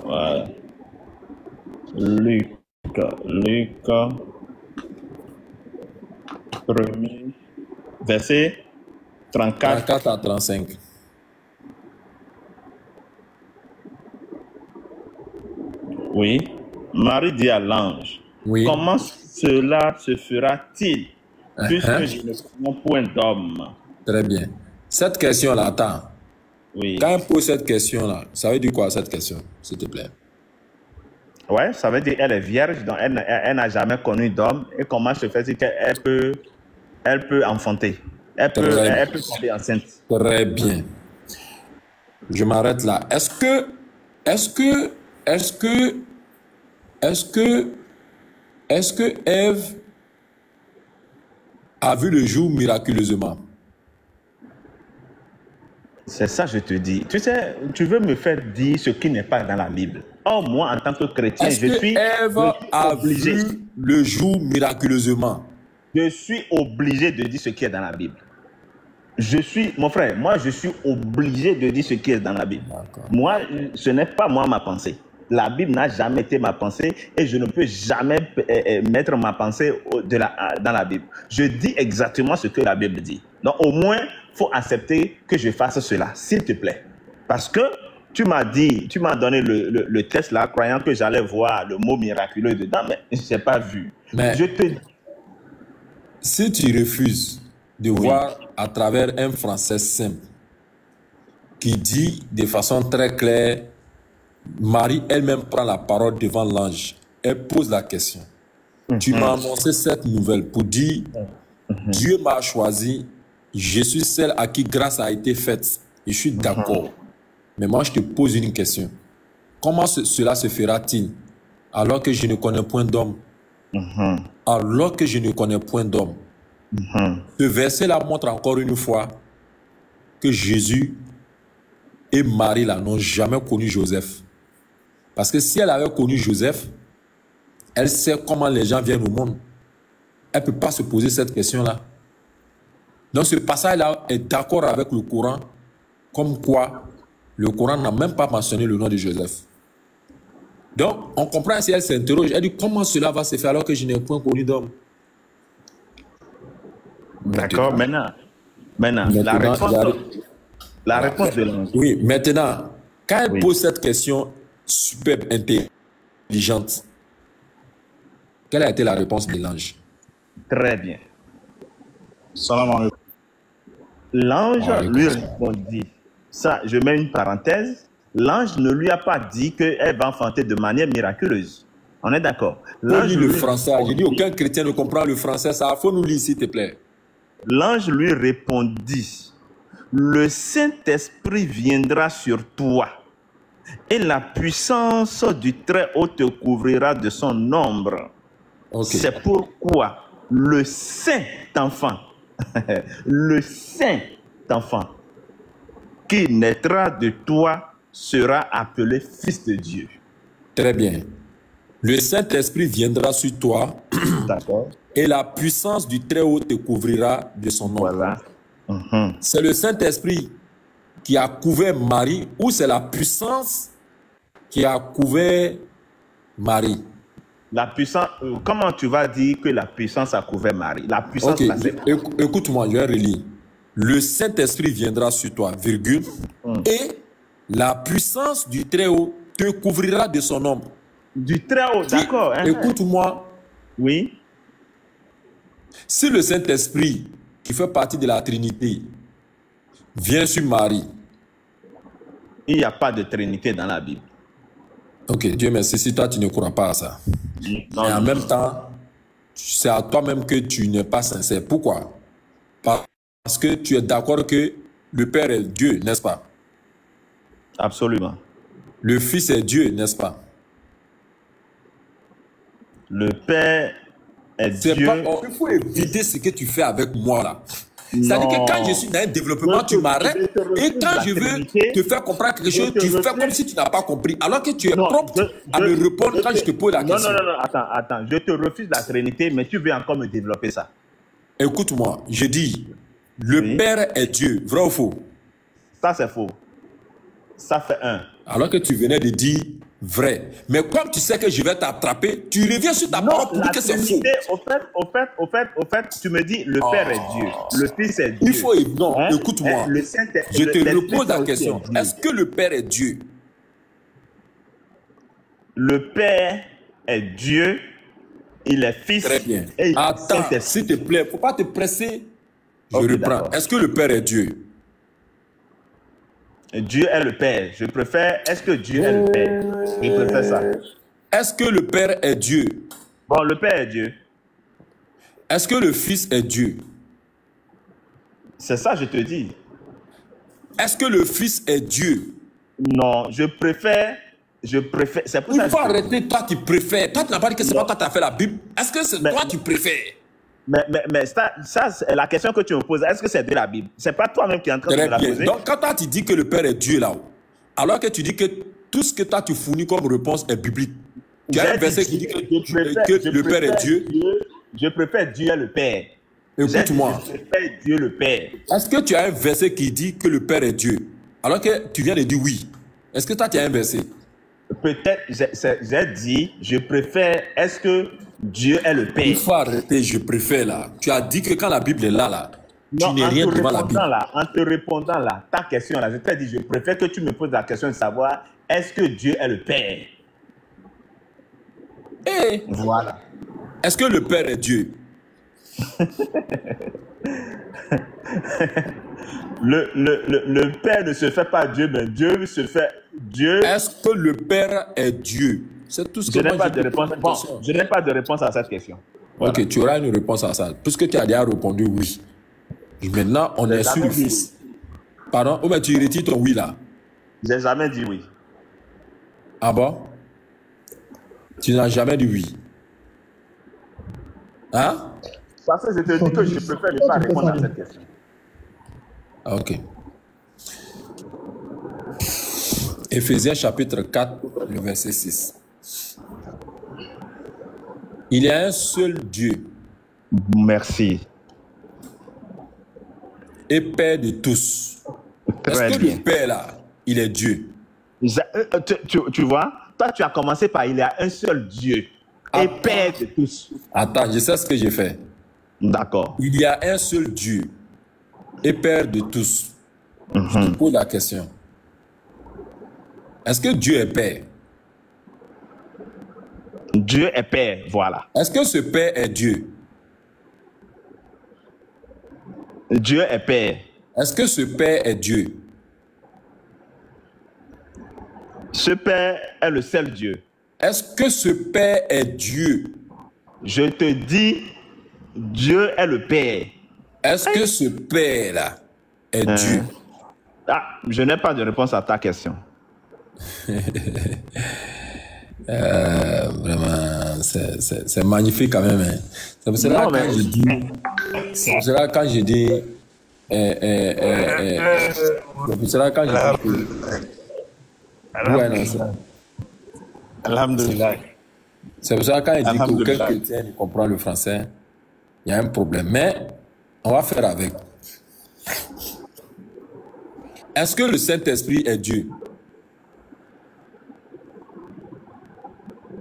Voilà. Luc 1er, verset 34 à 35. Oui. Marie dit à l'ange, oui. Comment cela se fera-t-il puisque je ne connais point d'homme? Très bien. Cette question-là, attends. Oui. Quand on pose cette question-là, ça veut dire quoi cette question, s'il te plaît? Ouais, ça veut dire qu'elle est vierge, donc elle n'a jamais connu d'homme. Et comment se fait-il qu'elle peut enfanter? Elle peut tomber enceinte. Très bien. Je m'arrête là. Est-ce que Ève a vu le jour miraculeusement? C'est ça, je te dis. Tu sais, tu veux me faire dire ce qui n'est pas dans la Bible. Or, moi, en tant que chrétien, je suis Ève a vu le jour miraculeusement? Je suis obligé de dire ce qui est dans la Bible. Mon frère, moi, je suis obligé de dire ce qui est dans la Bible. Moi, ce n'est pas moi ma pensée. La Bible n'a jamais été ma pensée et je ne peux jamais mettre ma pensée dans la Bible. Je dis exactement ce que la Bible dit. Donc, au moins, il faut accepter que je fasse cela, s'il te plaît. Parce que tu m'as donné le texte là, croyant que j'allais voir le mot miraculeux dedans, mais je n'ai pas vu. Mais je te... Si tu refuses de voir à travers un français simple qui dit de façon très claire, Marie elle-même prend la parole devant l'ange, elle pose la question. Tu m'as annoncé cette nouvelle pour dire Dieu m'a choisi, je suis celle à qui grâce a été faite. Je suis d'accord. Mais moi, je te pose une question. Comment cela se fera-t-il alors que je ne connais point d'homme? Alors que je ne connais point d'homme. Ce verset-là montre encore une fois que Jésus et Marie là n'ont jamais connu Joseph. Parce que si elle avait connu Joseph, elle sait comment les gens viennent au monde. Elle ne peut pas se poser cette question-là. Donc ce passage-là est d'accord avec le Coran, comme quoi le Coran n'a même pas mentionné le nom de Joseph. Donc on comprend si elle s'interroge, elle dit comment cela va se faire alors que je n'ai point connu d'homme. D'accord, maintenant la réponse de l'ange. Oui, maintenant, quand elle pose cette question superbe, intelligente, quelle a été la réponse de l'ange? Très bien. Salam alaikum. L'ange lui répondit, ça, je mets une parenthèse, l'ange ne lui a pas dit qu'elle va enfanter de manière miraculeuse. On est d'accord. L'ange le français, j'ai dit aucun chrétien ne comprend le français, ça, faut nous lire s'il te plaît. L'ange lui répondit, le Saint-Esprit viendra sur toi et la puissance du Très-Haut te couvrira de son ombre. C'est pourquoi le Saint-Enfant, le Saint-Enfant qui naîtra de toi sera appelé Fils de Dieu. Très bien. Le Saint-Esprit viendra sur toi et la puissance du Très-Haut te couvrira de son ombre. Voilà. C'est le Saint-Esprit qui a couvert Marie ou c'est la puissance qui a couvert Marie? La puissance, comment tu vas dire que la puissance a couvert Marie? La puissance, écoute-moi, je vais relire. Le Saint-Esprit viendra sur toi, virgule, et la puissance du Très-Haut te couvrira de son ombre. Du Très-Haut, d'accord. Écoute-moi. Oui. Si le Saint-Esprit, qui fait partie de la Trinité, vient sur Marie, il n'y a pas de Trinité dans la Bible. Ok, Dieu merci, si toi tu ne crois pas à ça. Non, et en même temps, c'est à toi-même que tu n'es pas sincère. Pourquoi? Parce que tu es d'accord que le Père est Dieu, n'est-ce pas? Absolument. Le Fils est Dieu, n'est-ce pas? Le Père est Dieu. Il faut éviter ce que tu fais avec moi là. C'est-à-dire que quand je suis dans un développement, tu m'arrêtes. Et quand je veux te faire comprendre quelque chose, tu fais comme si tu n'as pas compris. Alors que tu es propre à me répondre quand je te pose la question. Non, attends. Je te refuse la Trinité, mais tu veux encore me développer ça. Écoute-moi, je dis, le Père est Dieu, vrai ou faux? Ça, c'est faux. Ça fait un. Alors que tu venais de dire vrai. Mais comme tu sais que je vais t'attraper, tu reviens sur ta parole pour dire que c'est faux. Au fait, tu me dis le Père est Dieu, le Fils est Dieu. Il faut, non, écoute-moi. Je te repose la question. Est-ce que le Père est Dieu? Le Père est Dieu, il est Fils. Très bien. Et attends, s'il te plaît, il ne faut pas te presser. Je reprends. Est-ce que le Père est Dieu? Dieu est le Père. Je préfère. Est-ce que Dieu est le Père? Je préfère ça. Est-ce que le Père est Dieu? Bon, le Père est Dieu. Est-ce que le Fils est Dieu? C'est ça, je te dis. Est-ce que le Fils est Dieu? Non, je préfère. C'est pour ça. Il faut arrêter, toi tu préfères. Toi tu n'as pas dit que c'est pas toi qui as fait la Bible. Est-ce que c'est toi tu préfères? Mais ça c'est la question que tu me poses. Est-ce que c'est de la Bible? C'est pas toi-même qui es en train de me la poser. Donc quand toi tu dis que le Père est Dieu là-haut, alors que tu dis que tout ce que toi tu fournis comme réponse est biblique. Tu as un verset qui dit que le Père est Dieu. Je préfère Dieu est le Père. J'ai dit, Écoute-moi. je préfère Dieu le Père. Est-ce que tu as un verset qui dit que le Père est Dieu? Alors que tu viens de dire oui. Est-ce que toi, tu as un verset? Peut-être, j'ai dit, je préfère, est-ce que Dieu est le Il Père? faut arrêter, je préfère là. Tu as dit que quand la Bible est là, tu Non, n'es rien devant la Bible. en te répondant là, ta question là, je t'ai dit, je préfère que tu me poses la question de savoir, est-ce que Dieu est le Père? Et Voilà. est-ce que le Père est Dieu? Le Père ne se fait pas Dieu, mais Dieu se fait Dieu. Est-ce que le Père est Dieu? C'est tout ce que Je n'ai moi pas j'ai de réponse. posé comme Bon, question. je n'ai pas de réponse à cette question. Voilà. Ok, tu auras une réponse à ça. Puisque tu as déjà répondu oui. Et maintenant, on J'ai est sur jamais le dit fils. Pardon? Oh, mais tu retires ton oui là. J'ai jamais dit oui. Ah bon? Tu n'as jamais dit oui. Hein? Parce que je te dis que je préfère ne pas répondre à cette question. Ah, ok. Éphésiens chapitre 4, le verset 6. Il y a un seul Dieu Merci. et Père de tous. Très Est-ce que bien. le Père là, il est Dieu? Tu vois, toi tu as commencé par il y a un seul Dieu et Père de tous. Attends, je sais ce que j'ai fait. D'accord. Il y a un seul Dieu et Père de tous. Je te pose la question. Est-ce que Dieu est Père? Dieu est Père, voilà. Est-ce que ce Père est Dieu? Dieu est Père. Est-ce que ce Père est Dieu? Ce Père est le seul Dieu. Est-ce que ce Père est Dieu? Je te dis, Dieu est le Père. Est-ce que ce Père là est Dieu? Ah, je n'ai pas de réponse à ta question. Vraiment, c'est magnifique quand même. Hein. C'est pour cela Non, quand mais- je dis, c'est pour cela quand je dis, c'est pour cela quand je dis, ouais, non, c'est pour cela quand il dit qu'aucun Alhamdulillah. chrétien ne comprend le français, il y a un problème. Mais on va faire avec. Est-ce que le Saint-Esprit est Dieu?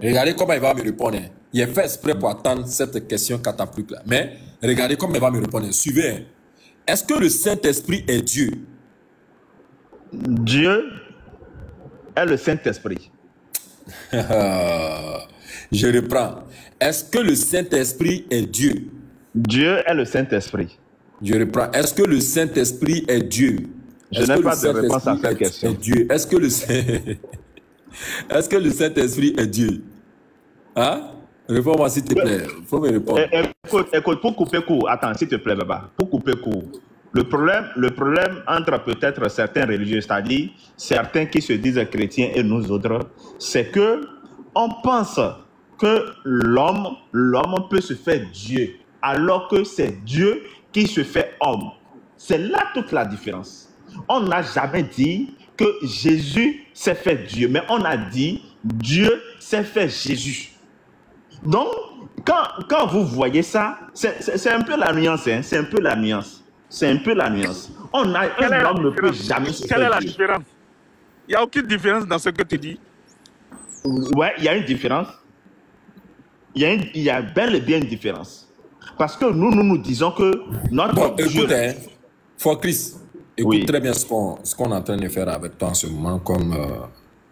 Regardez comment il va me répondre. Hein. Il est fait exprès pour attendre cette question catapulte là. Mais regardez comment il va me répondre. Suivez. Hein. Est-ce que le Saint-Esprit est Dieu? Dieu est le Saint-Esprit. Je reprends. Est-ce que le Saint-Esprit est Dieu? Dieu est le Saint-Esprit. Je reprends. Est-ce que le Saint-Esprit est Dieu? Je Est-ce n'ai que pas le de réponse à Saint-Esprit cette question. est Dieu? Est-ce que le Est-ce que le Saint-Esprit est Dieu? Hein? Réponds-moi s'il te plaît. Il faut me répondre. Écoute, pour couper court, attends, s'il te plaît, Baba, pour couper court. Le problème entre peut-être certains religieux, c'est-à-dire certains qui se disent chrétiens et nous autres, c'est que on pense que l'homme peut se faire Dieu, alors que c'est Dieu qui se fait homme. C'est là toute la différence. On n'a jamais dit que Jésus s'est fait Dieu, mais on a dit Dieu s'est fait Jésus. Donc, quand vous voyez ça, c'est un peu la nuance, hein? C'est un peu la nuance. C'est un peu la nuance. Un homme ne peut jamais se Quelle est faire la Dieu. différence? Il n'y a aucune différence dans ce que tu dis. Ouais, il y a une différence. Il y a bel et bien une différence. Parce que nous disons que notre Bon, Dieu... écoute, hein, Chris, écoute Oui. très bien ce qu'on est en train de faire avec toi en ce moment comme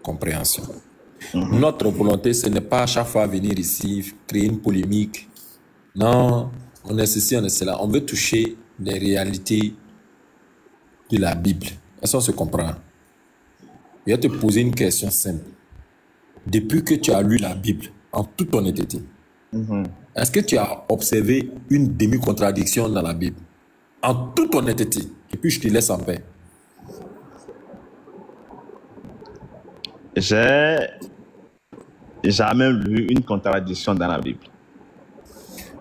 compréhension. Notre volonté, ce n'est pas à chaque fois venir ici, créer une polémique. Non, on est ceci, on est cela. On veut toucher les réalités de la Bible. Est-ce qu'on se comprend? Je vais te poser une question simple. Depuis que tu as lu la Bible, en toute honnêteté, est-ce que tu as observé une demi-contradiction dans la Bible? En toute honnêteté. Et puis je te laisse en paix. J'ai jamais lu une contradiction dans la Bible.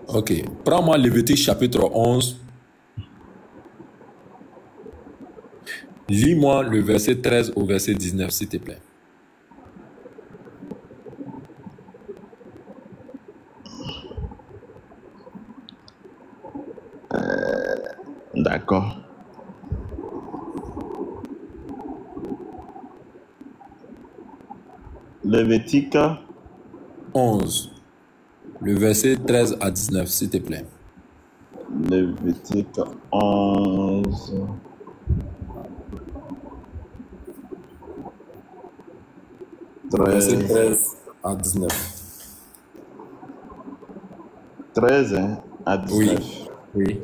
Ok. Prends-moi Lévitique chapitre 11. Lis-moi le verset 13 au verset 19, s'il te plaît. D'accord. Lévitique 11. Le verset 13 à 19, s'il te plaît. Lévitique 11. Verset 13 à 19. 13 à 19. Oui. Oui.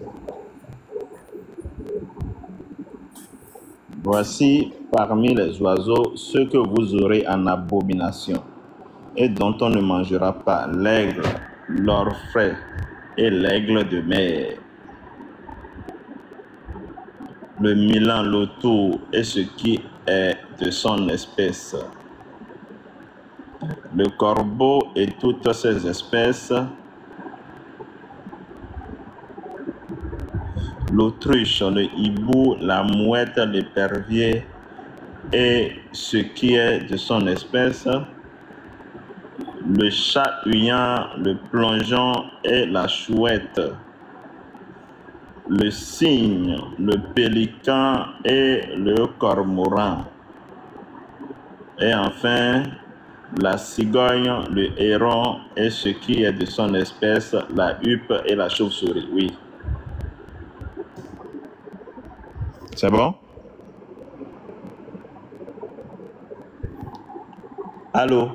Voici parmi les oiseaux ceux que vous aurez en abomination et dont on ne mangera pas: l'aigle, l'orfraie et l'aigle de mer, le milan, l'autour et ce qui est de son espèce, le corbeau et toutes ses espèces, l'autruche, le hibou, la mouette, l'épervier et ce qui est de son espèce, le chat huyant, le plongeon et la chouette, le cygne, le pélican et le cormoran, et enfin la cigogne, le héron et ce qui est de son espèce, la huppe et la chauve-souris. Oui. C'est bon? Allô?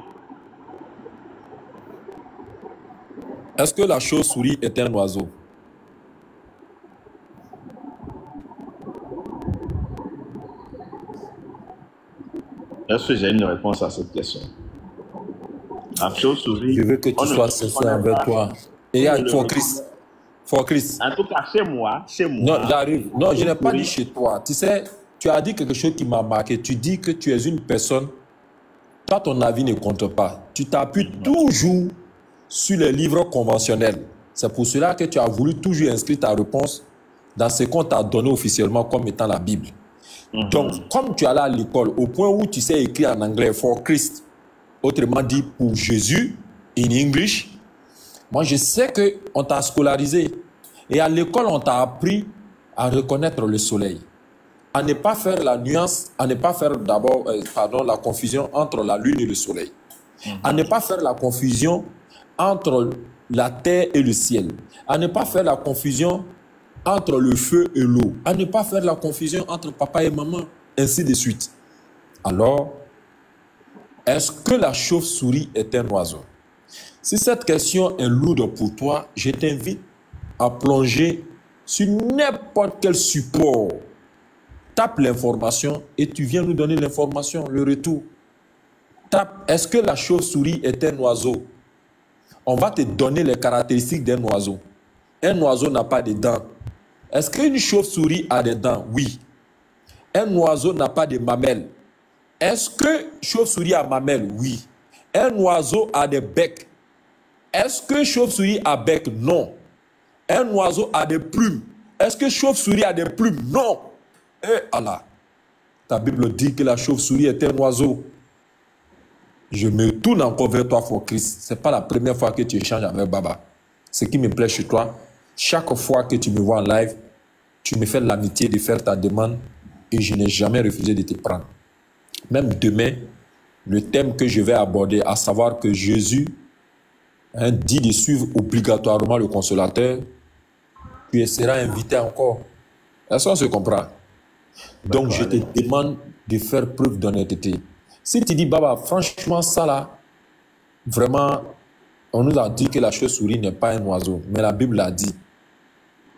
Est-ce que la chauve-souris est un oiseau? Est-ce que j'ai une réponse à cette question? La chauve-souris... Je veux que tu sois sincère envers toi. Et pour Christ. For Christ. En tout cas, chez moi. Non, j'arrive. Non, je n'ai pas dit chez toi. Tu sais, tu as dit quelque chose qui m'a marqué. Tu dis que tu es une personne, toi, ton avis ne compte pas. Tu t'appuies toujours sur les livres conventionnels. C'est pour cela que tu as voulu toujours inscrire ta réponse dans ce qu'on t'a donné officiellement comme étant la Bible. Donc, comme tu es allé à l'école, au point où tu sais écrire en anglais, for Christ, autrement dit pour Jésus, in English, moi, je sais qu'on t'a scolarisé. Et à l'école, on t'a appris à reconnaître le soleil. À ne pas faire la nuance, à ne pas faire d'abord, la confusion entre la lune et le soleil. À ne pas faire la confusion entre la terre et le ciel. À ne pas faire la confusion entre le feu et l'eau. À ne pas faire la confusion entre papa et maman, ainsi de suite. Alors, est-ce que la chauve-souris est un oiseau? Si cette question est lourde pour toi, je t'invite à plonger sur n'importe quel support. Tape l'information et tu viens nous donner l'information, le retour. Tape, est-ce que la chauve-souris est un oiseau? On va te donner les caractéristiques d'un oiseau. Un oiseau n'a pas de dents. Est-ce qu'une chauve-souris a des dents? Oui. Un oiseau n'a pas de mamelles. Est-ce que chauve-souris a mamelles? Oui. Un oiseau a des becs. Est-ce que chauve-souris a bec? Non. Un oiseau a des plumes. Est-ce que chauve-souris a des plumes? Non. Eh Allah. Ta Bible dit que la chauve-souris est un oiseau. Je me tourne encore vers toi, for Christ. Ce n'est pas la première fois que tu échanges avec Baba. Ce qui me plaît chez toi, chaque fois que tu me vois en live, tu me fais l'amitié de faire ta demande et je n'ai jamais refusé de te prendre. Même demain, le thème que je vais aborder, à savoir que Jésus dit de suivre obligatoirement le consolateur, tu seras invité encore. Est-ce qu'on se comprend? Donc je te demande de faire preuve d'honnêteté. Si tu dis, Baba, franchement, ça là, vraiment, on nous a dit que la chauve-souris n'est pas un oiseau, mais la Bible l'a dit.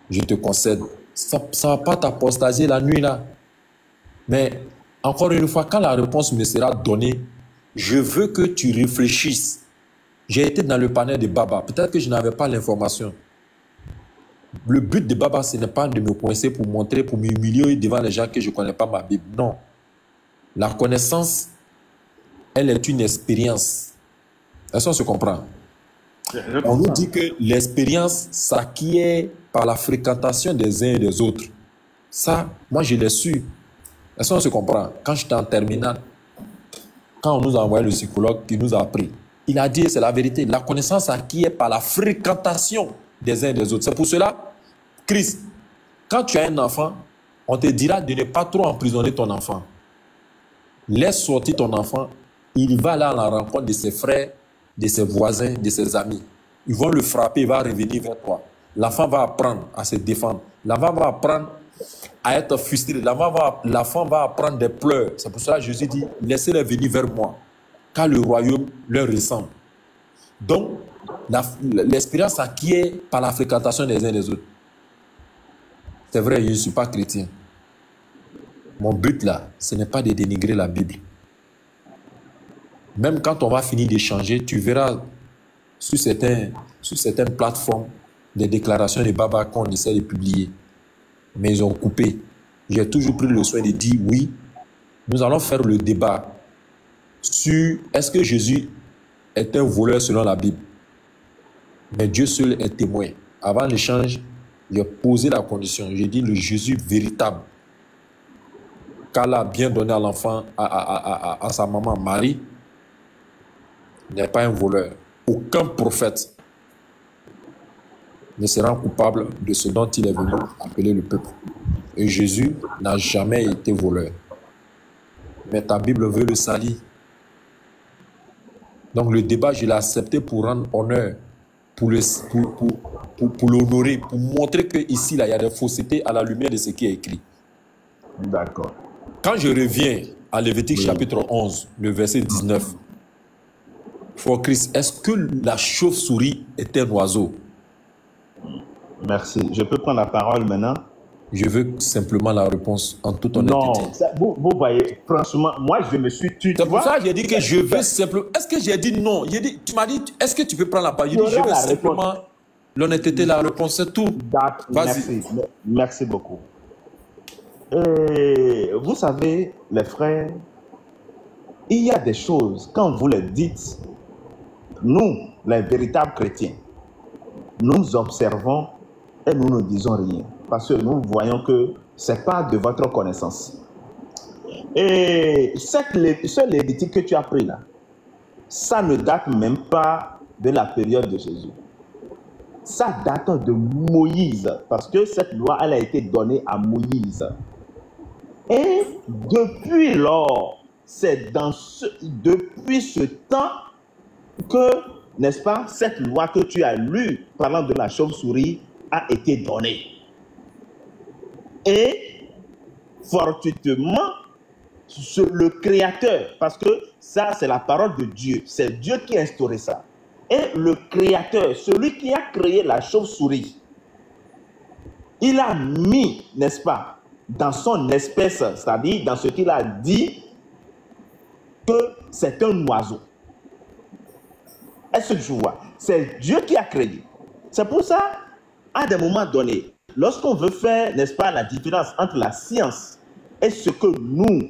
Je te concède. Ça ne va pas t'apostasier la nuit là. Mais encore une fois, quand la réponse me sera donnée, je veux que tu réfléchisses. J'ai été dans le panel de Baba. Peut-être que je n'avais pas l'information. Le but de Baba, ce n'est pas de me coincer pour montrer, pour m'humilier devant les gens que je ne connais pas ma Bible. Non. La connaissance, elle est une expérience. Est-ce qu'on se comprend? On nous dit que l'expérience s'acquiert par la fréquentation des uns et des autres. Ça, moi, je l'ai su. Est-ce qu'on se comprend? Quand j'étais en terminale, quand on nous a envoyé le psychologue qui nous a appris, il a dit, c'est la vérité, la connaissance s'acquiert par la fréquentation des uns et des autres. C'est pour cela, Christ, Quand tu as un enfant, on te dira de ne pas trop emprisonner ton enfant. Laisse sortir ton enfant, il va là à la rencontre de ses frères, de ses voisins, de ses amis. Ils vont le frapper, il va revenir vers toi. L'enfant va apprendre à se défendre. L'enfant va apprendre à être frustré. L'enfant va apprendre des pleurs. C'est pour ça que Jésus dit, laissez-les venir vers moi, car le royaume leur ressemble. Donc, l'expérience acquiert par la fréquentation des uns des autres. C'est vrai, je ne suis pas chrétien. Mon but là, ce n'est pas de dénigrer la Bible. Même quand on va finir d'échanger, tu verras sur certaines plateformes des déclarations de Baba qu'on essaie de publier. Mais ils ont coupé. J'ai toujours pris le soin de dire oui, nous allons faire le débat sur est-ce que Jésus est un voleur selon la Bible. Mais Dieu seul est témoin. Avant l'échange, j'ai posé la condition. J'ai dit le Jésus véritable qu'Allah a bien donné à l'enfant, à sa maman Marie, n'est pas un voleur. Aucun prophète ne sera coupable de ce dont il est venu appeler le peuple. Et Jésus n'a jamais été voleur. Mais ta Bible veut le salir. Donc le débat, je l'ai accepté pour rendre honneur, pour l'honorer, pour montrer qu'ici, il y a des faussetés à la lumière de ce qui est écrit. D'accord. Quand je reviens à Lévitique chapitre 11, le verset 19, Frère Christ, est-ce que la chauve-souris est un oiseau? Merci. Je peux prendre la parole maintenant? Je veux simplement la réponse en toute honnêteté. Non, vous voyez, franchement, moi je me suis tué. C'est pour ça que j'ai dit que je veux simplement... Est-ce que j'ai dit non? Tu m'as dit, est-ce que tu peux prendre la parole? J'ai dit, je veux simplement l'honnêteté, la réponse, c'est tout. Vas-y. Merci beaucoup. Et vous savez, les frères, il y a des choses, quand vous les dites, nous, les véritables chrétiens, nous observons et nous ne disons rien. Parce que nous voyons que ce n'est pas de votre connaissance. Et ce Lévitique que tu as pris là, ça ne date même pas de la période de Jésus. Ça date de Moïse, parce que cette loi, elle a été donnée à Moïse. Et depuis lors, c'est depuis ce temps que, n'est-ce pas, cette loi que tu as lue, parlant de la chauve-souris, a été donnée. Et, fortuitement, le Créateur, parce que ça, c'est la parole de Dieu, c'est Dieu qui a instauré ça. Et le Créateur, celui qui a créé la chauve-souris, il a mis, n'est-ce pas, dans son espèce, c'est-à-dire dans ce qu'il a dit, que c'est un oiseau. Est-ce que tu vois? C'est Dieu qui a créé. C'est pour ça, à des moments donnés, lorsqu'on veut faire, n'est-ce pas, la différence entre la science et ce que nous,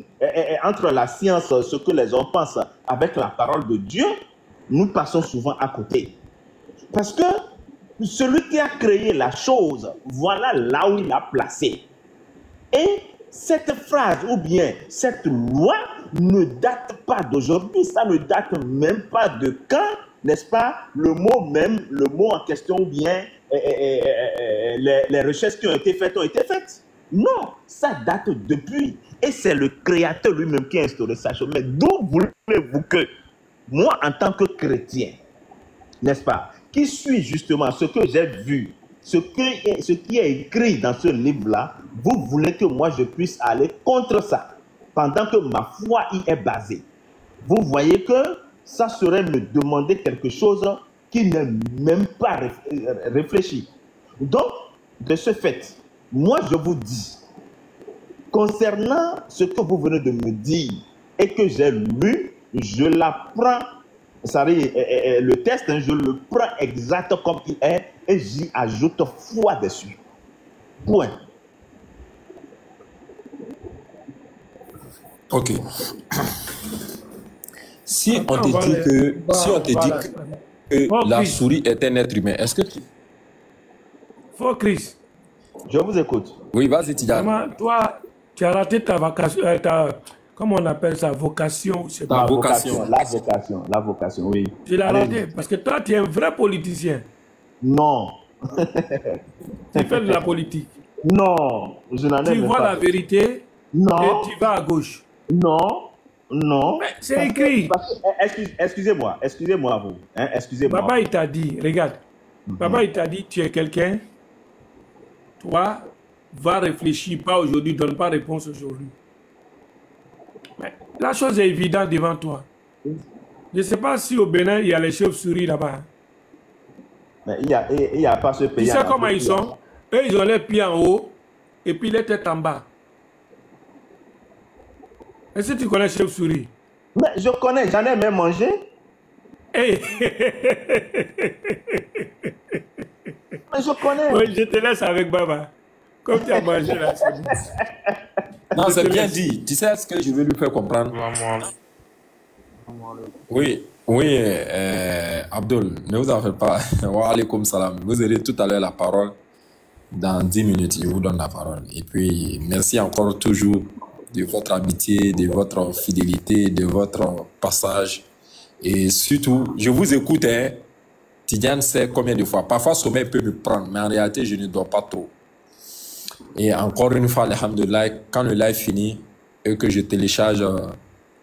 entre la science, ce que les hommes pensent avec la parole de Dieu, nous passons souvent à côté. Parce que celui qui a créé la chose, voilà là où il a placé. Et cette phrase ou bien cette loi ne date pas d'aujourd'hui, ça ne date même pas de quand, n'est-ce pas, le mot en question ou bien les recherches qui ont été faites. Non, ça date depuis. Et c'est le Créateur lui-même qui a instauré sa chose. Mais d'où voulez-vous que, moi en tant que chrétien, n'est-ce pas, qui suis justement ce que j'ai vu, ce qui est écrit dans ce livre-là, vous voulez que moi je puisse aller contre ça, pendant que ma foi y est basée. Vous voyez que ça serait me demander quelque chose qui n'est même pas réfléchi. Donc, de ce fait, moi je vous dis, concernant ce que vous venez de me dire et que j'ai lu, je la prends, le texte, je le prends exact comme il est et j'y ajoute foi dessus. Point. Ok. Si on te dit que la souris est un être humain, est-ce que tu... Faut Chris. Je vous écoute. Oui, vas-y, Tidjane. Toi, tu as raté ta vocation, comment on appelle ça, vocation, c'est pas vocation. La vocation, oui. Tu l'as raté, parce que toi, tu es un vrai politicien. Non. Tu fais de la politique. Non, je n'en ai Tu même vois la pas. vérité Non, et tu vas à gauche. non, non. Mais c'est écrit. Excusez-moi, excusez-moi vous. Hein, excusez-moi. Baba, il t'a dit, regarde. Baba, il t'a dit, tu es quelqu'un. Toi, va réfléchir, pas aujourd'hui, donne pas réponse aujourd'hui. Mais la chose est évidente devant toi. Je ne sais pas si au Bénin, il y a les chauves-souris là-bas. Mais il y a pas ce Tu pays. sais comment ils sont? Eux, ils ont les pieds en haut et puis les têtes en bas. Est-ce que tu connais chauve-souris? Mais je connais, j'en ai même mangé. Hey. Mais je connais. Oui, je te laisse avec Baba. Comme tu as mangé là, c'est bon. Non, c'est bien dit. Tu sais ce que je veux lui faire comprendre? Oui, oui, Abdul, ne vous en faites pas. Wa alaykoum salam. Vous aurez tout à l'heure la parole. Dans 10 minutes, je vous donne la parole. Et puis, merci encore toujours de votre amitié, de votre fidélité, de votre passage. Et surtout, je vous écoute, hein. Tidiane sait combien de fois. Parfois, sommeil peut me prendre, mais en réalité, je ne dors pas trop. Et encore une fois, alhamdoulilah, quand le live finit et que je télécharge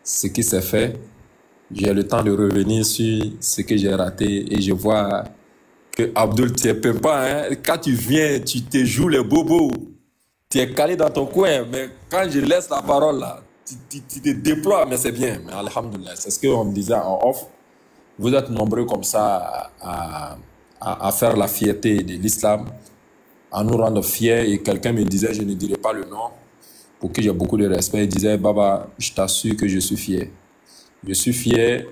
ce qui s'est fait, j'ai le temps de revenir sur ce que j'ai raté et je vois que Abdul, tu ne pas. Hein? Quand tu viens, tu te joues les bobos. Tu es calé dans ton coin, mais quand je laisse la parole là, tu te déploies, mais c'est bien. Mais alhamdoulilah, c'est ce qu'on me disait en off. Vous êtes nombreux comme ça à faire la fierté de l'islam, à nous rendre fiers. Et quelqu'un me disait, je ne dirai pas le nom, pour que j'ai beaucoup de respect. Il disait, Baba, je t'assure que je suis fier. Je suis fier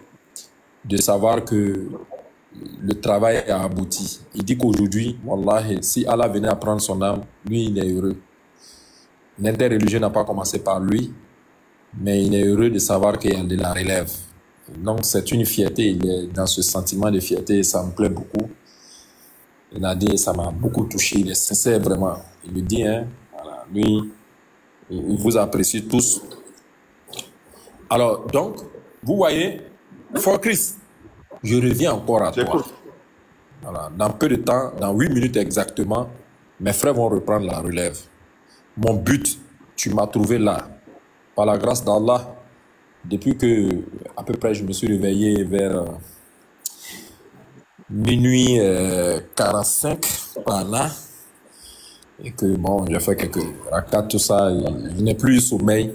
de savoir que le travail a abouti. Il dit qu'aujourd'hui, Wallahi, si Allah venait à prendre son âme, lui, il est heureux. L'interreligieux n'a pas commencé par lui, mais il est heureux de savoir qu'il y a de la relève. Donc, c'est une fierté. Il est dans ce sentiment de fierté, ça me plaît beaucoup. Il a dit, ça m'a beaucoup touché. Il est sincère, vraiment. Il le dit, hein. Voilà. Lui, il vous apprécie tous. Alors, donc, vous voyez, for Christ, je reviens encore à toi. Voilà. Dans peu de temps, dans 8 minutes exactement, mes frères vont reprendre la relève. Mon but, tu m'as trouvé là. Par la grâce d'Allah, depuis que, à peu près, je me suis réveillé vers minuit 45, par là, et que, bon, j'ai fait quelques rakats, tout ça, et je n'ai plus eu sommeil.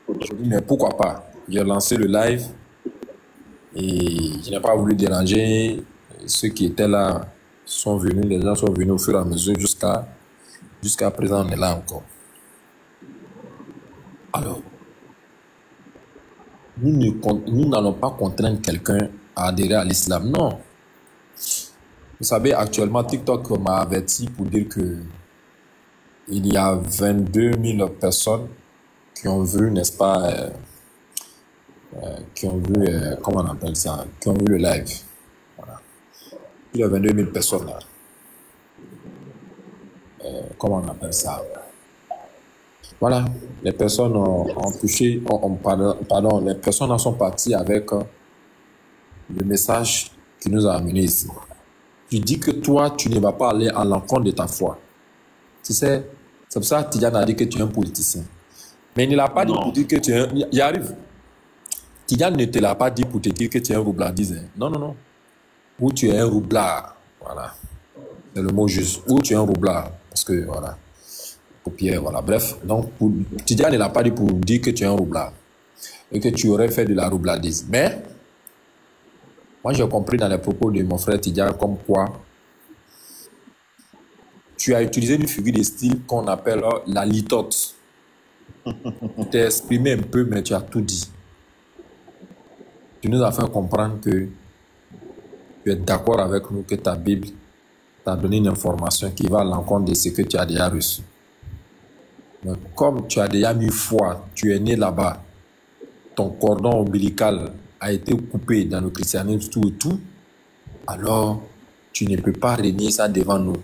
Je me dis, mais pourquoi pas? J'ai lancé le live, et je n'ai pas voulu déranger. Ceux qui étaient là sont venus, les gens sont venus au fur et à mesure, jusqu'à présent, on est là encore. Alors, nous n'allons pas contraindre quelqu'un à adhérer à l'islam, non. Vous savez, actuellement, TikTok m'a averti pour dire que il y a 22 000 personnes qui ont vu, n'est-ce pas, qui ont vu, comment on appelle ça, qui ont vu le live. Voilà. Il y a 22 000 personnes là. Comment on appelle ça? Voilà, les personnes ont touché, pardon, les personnes en sont parties avec le message qui nous a amenés ici. Tu dis que toi, tu ne vas pas aller à l'encontre de ta foi. Tu sais, c'est pour ça que Tidiane a dit que tu es un politicien. Mais il ne l'a pas dit pour dire que tu es un... Il arrive. Tidiane ne te l'a pas dit pour te dire que tu es un roublardise. Non, non, non. Ou tu es un roublard. Voilà. C'est le mot juste. Ou tu es un roublard. Parce que, voilà. Pierre, voilà. Bref, donc Tidiane ne l'a pas dit pour dire que tu es un roublard et que tu aurais fait de la roublardise. Mais moi j'ai compris dans les propos de mon frère Tidiane comme quoi tu as utilisé une figure de style qu'on appelle la litote. Tu t'es exprimé un peu, mais tu as tout dit. Tu nous as fait comprendre que tu es d'accord avec nous que ta Bible t'a donné une information qui va à l'encontre de ce que tu as déjà reçu. Mais comme tu as déjà mis foi, tu es né là-bas, ton cordon ombilical a été coupé dans le christianisme, tout et tout, alors tu ne peux pas régner ça devant nous.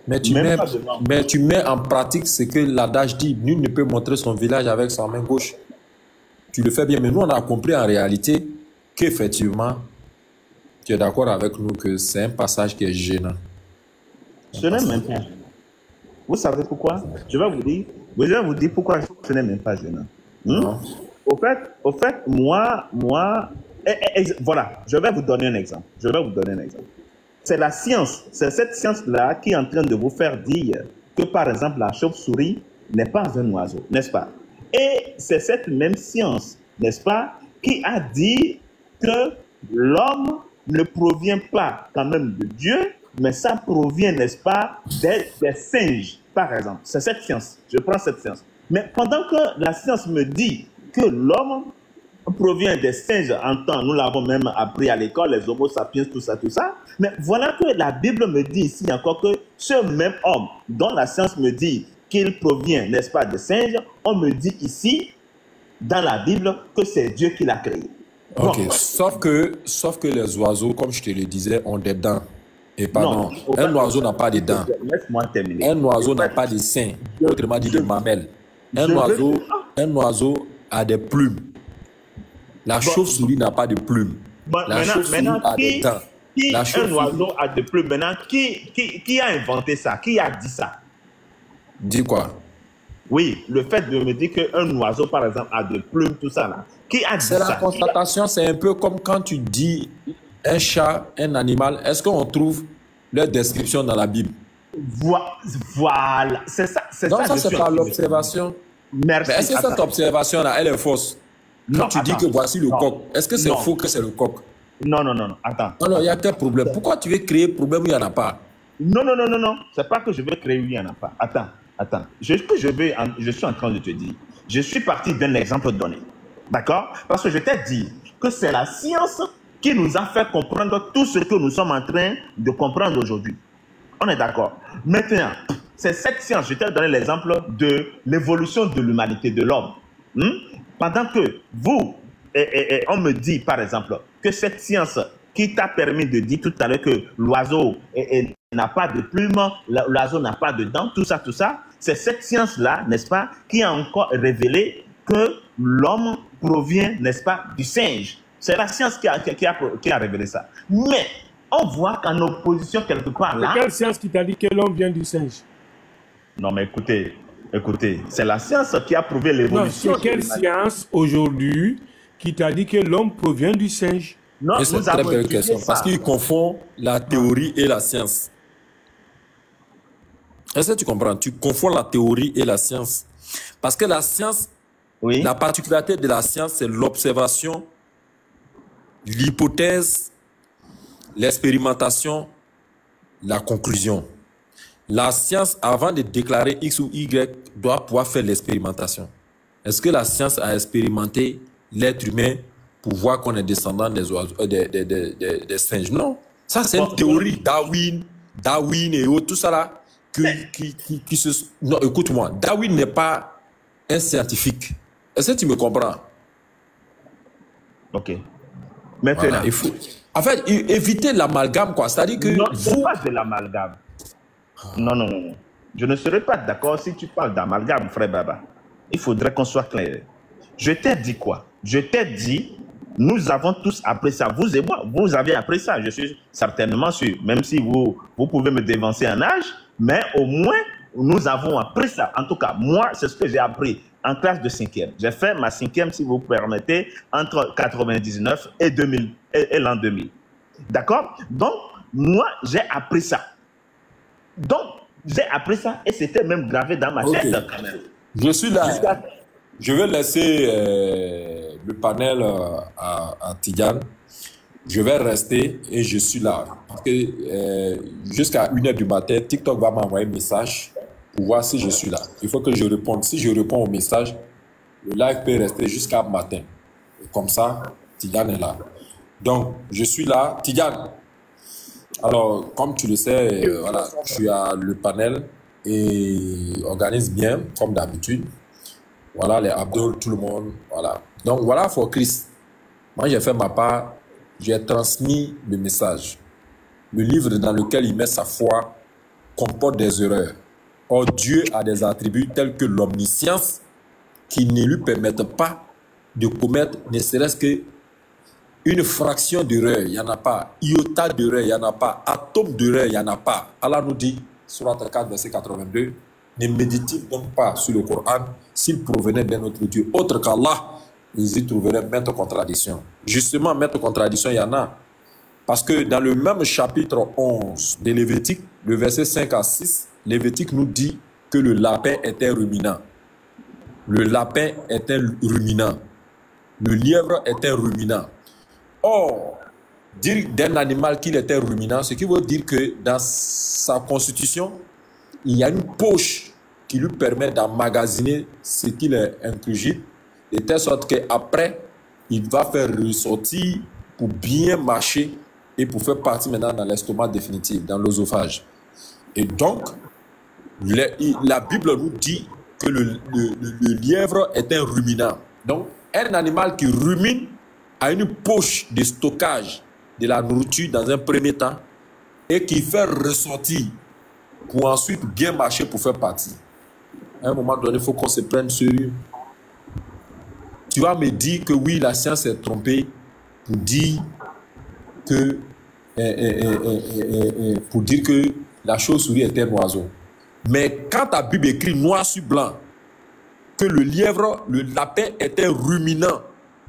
Mais tu mets en pratique ce que l'adage dit, nul ne peut montrer son village avec sa main gauche. Tu le fais bien, mais nous on a compris en réalité qu'effectivement, tu es d'accord avec nous que c'est un passage qui est gênant. Ce n'est même pas. Vous savez pourquoi? Je vais vous dire pourquoi ce n'est même pas gênant. Au fait, moi, voilà, je vais vous donner un exemple. C'est la science, c'est cette science-là qui est en train de vous faire dire que, par exemple, la chauve-souris n'est pas un oiseau, n'est-ce pas? Et c'est cette même science, n'est-ce pas, qui a dit que l'homme ne provient pas quand même de Dieu, mais ça provient, n'est-ce pas, des singes, par exemple. C'est cette science, je prends cette science. Mais pendant que la science me dit que l'homme provient des singes en temps, nous l'avons même appris à l'école, les homo sapiens, tout ça, mais voilà que la Bible me dit ici encore que ce même homme, dont la science me dit qu'il provient, n'est-ce pas, des singes, on me dit ici, dans la Bible, que c'est Dieu qui l'a créé. Ok, bon. Sauf que les oiseaux, comme je te le disais, ont des dents. Et pardon, un oiseau n'a pas de dents. Laisse-moi terminer. Un oiseau n'a pas de seins, autrement dit de mamelles. Un oiseseau a des plumes. La chauve-souris n'a pas de plumes. La chauve-souris a des dents. Un oiseau a des plumes. Maintenant, qui a inventé ça? Qui a dit ça? Dis quoi? Oui, le fait de me dire qu'un oiseau, par exemple, a des plumes, tout ça là. Qui a dit ça? C'est la constatation, c'est un peu comme quand tu dis un chat, un animal. Est-ce qu'on trouve leur description dans la Bible? Voilà, c'est ça. Donc ça, c'est par l'observation. Merci. Est-ce que cette observation-là, elle est fausse? Quand tu dis que voici le coq, est-ce que c'est faux que c'est le coq? Non, attends. Alors, il y a quel problème? Pourquoi tu veux créer problème où il n'y en a pas? Non. C'est pas que je veux créer où il n'y en a pas. Attends. Je suis en train de te dire. Je suis parti d'un exemple donné. D'accord? Parce que je t'ai dit que c'est la science qui nous a fait comprendre tout ce que nous sommes en train de comprendre aujourd'hui. On est d'accord? Maintenant, c'est cette science, je t'ai donné l'exemple de l'évolution de l'humanité, de l'homme. Pendant que vous, on me dit par exemple que cette science qui t'a permis de dire tout à l'heure que l'oiseau n'a pas de plumes, l'oiseau n'a pas de dents, tout ça, c'est cette science-là, n'est-ce pas, qui a encore révélé que l'homme provient, n'est-ce pas, du singe. C'est la science qui a révélé ça. Mais on voit qu'en opposition quelque part là... C'est quelle science qui t'a dit que l'homme vient du singe? Non mais écoutez, c'est la science qui a prouvé l'évolution. Non, c'est quelle science aujourd'hui qui t'a dit que l'homme provient du singe? Non, c'est une très belle question, parce qu'il confond la théorie et la science. Est-ce que tu comprends? Tu confonds la théorie et la science. Parce que la science, la particularité de la science, c'est l'observation, l'hypothèse, l'expérimentation, la conclusion. La science, avant de déclarer X ou Y, doit pouvoir faire l'expérimentation. Est-ce que la science a expérimenté l'être humain pour voir qu'on est descendant des oiseaux, des singes? Non. Ça, c'est une théorie. Darwin et autres, tout ça là. Non, écoute-moi. Darwin n'est pas un scientifique. Est-ce que tu me comprends? Ok. Maintenant, voilà, il faut... En fait, éviter l'amalgame, quoi. C'est-à-dire que... Non, c'est pas de l'amalgame. Non. Je ne serais pas d'accord si tu parles d'amalgame, frère Baba. Il faudrait qu'on soit clair. Je t'ai dit quoi? Je t'ai dit, nous avons tous appris ça. Vous et moi, vous avez appris ça. Je suis certainement sûr. Même si vous pouvez me dévancer en âge, mais au moins, nous avons appris ça. En tout cas, moi, c'est ce que j'ai appris en classe de 5e. J'ai fait ma 5e, si vous permettez, entre 99 et l'an 2000. D'accord? Donc, moi, j'ai appris ça. Et c'était même gravé dans ma tête quand même. Je suis là. Je vais laisser le panel à Tidiane. Je vais rester et je suis là. Parce que jusqu'à 1h du matin, TikTok va m'envoyer un message pour voir si je suis là. Il faut que je réponde. Si je réponds au message, le live peut rester jusqu'à matin. Et comme ça, Tidiane est là. Donc, je suis là. Tidiane, alors, comme tu le sais, voilà, je suis à le panel et organise bien, comme d'habitude. Voilà, les Abdul, tout le monde, voilà. Donc, voilà, for Chris. Moi, j'ai fait ma part, j'ai transmis le message. Le livre dans lequel il met sa foi comporte des erreurs. Or, Dieu a des attributs tels que l'omniscience qui ne lui permettent pas de commettre ne serait-ce que une fraction d'erreur, il n'y en a pas. Iota d'erreur, il n'y en a pas. Atome d'erreur, il n'y en a pas. Allah nous dit, Surat 4, verset 82, ne méditent donc pas sur le Coran s'il provenait d'un autre Dieu, autre qu'Allah, ils y trouveraient maintes contradictions. Justement, maintes contradictions, il y en a. Parce que dans le même chapitre 11 de Lévitique, le verset 5 à 6, Lévitique nous dit que le lapin est un ruminant. Le lapin est un ruminant. Le lièvre est un ruminant. Or, dire d'un animal qu'il est un ruminant, ce qui veut dire que dans sa constitution, il y a une poche qui lui permet d'emmagasiner ce qu'il ingurgite, de telle sorte qu'après, il va faire ressortir pour bien mâcher et pour faire partie maintenant dans l'estomac définitif, dans l'œsophage. Et donc, la Bible nous dit que le lièvre est un ruminant. Donc, un animal qui rumine a une poche de stockage de la nourriture dans un premier temps et qui fait ressortir pour ensuite bien marcher pour faire partie. À un moment donné, il faut qu'on se prenne sérieux. Tu vas me dire que oui, la science est trompée pour dire que, la chauve-souris est un oiseau. Mais quand ta Bible écrit noir sur blanc que le lièvre, le lapin est un ruminant,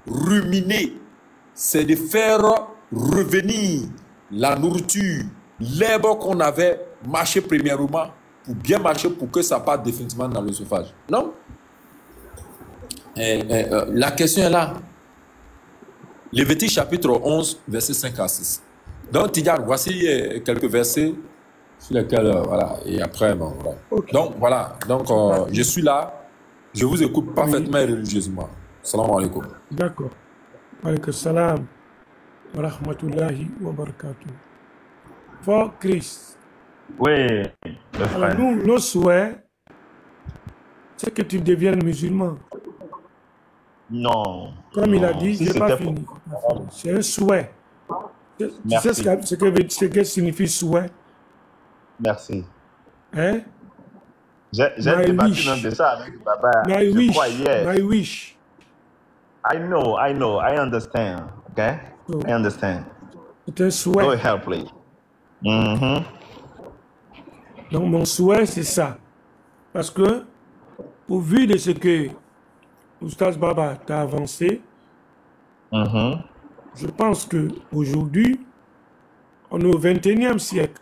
ruminer, c'est de faire revenir la nourriture, l'herbe qu'on avait mâché premièrement pour bien mâcher pour que ça parte définitivement dans l'œsophage. Non? La question est là. Lévitique chapitre 11, versets 5 à 6. Donc, Tidjane, voici quelques versets sur lesquels, voilà, et après, bon, voilà. Okay. Donc, voilà, donc, je suis là, je vous écoute parfaitement et religieusement. Salam alaikum. D'accord. Alaikum salam wa rahmatullahi wa barakatuh. For Christ. Oui, le frère. Alors, nous, nos souhaits, c'est que tu deviennes musulman. Non. Comme il a dit, si je n'ai pas fini. C'est un souhait. Merci. Tu sais ce que signifie souhait? Merci. Hein? J'ai débattu même de ça avec Baba. My je wish. crois hier. My wish. I know, I understand. Okay? So, I understand. C'est un souhait. Go ahead, please. Donc, mon souhait, c'est ça. Parce que, au vu de ce que Oustaz Baba t'a avancé, je pense qu'aujourd'hui, on est au 21e siècle,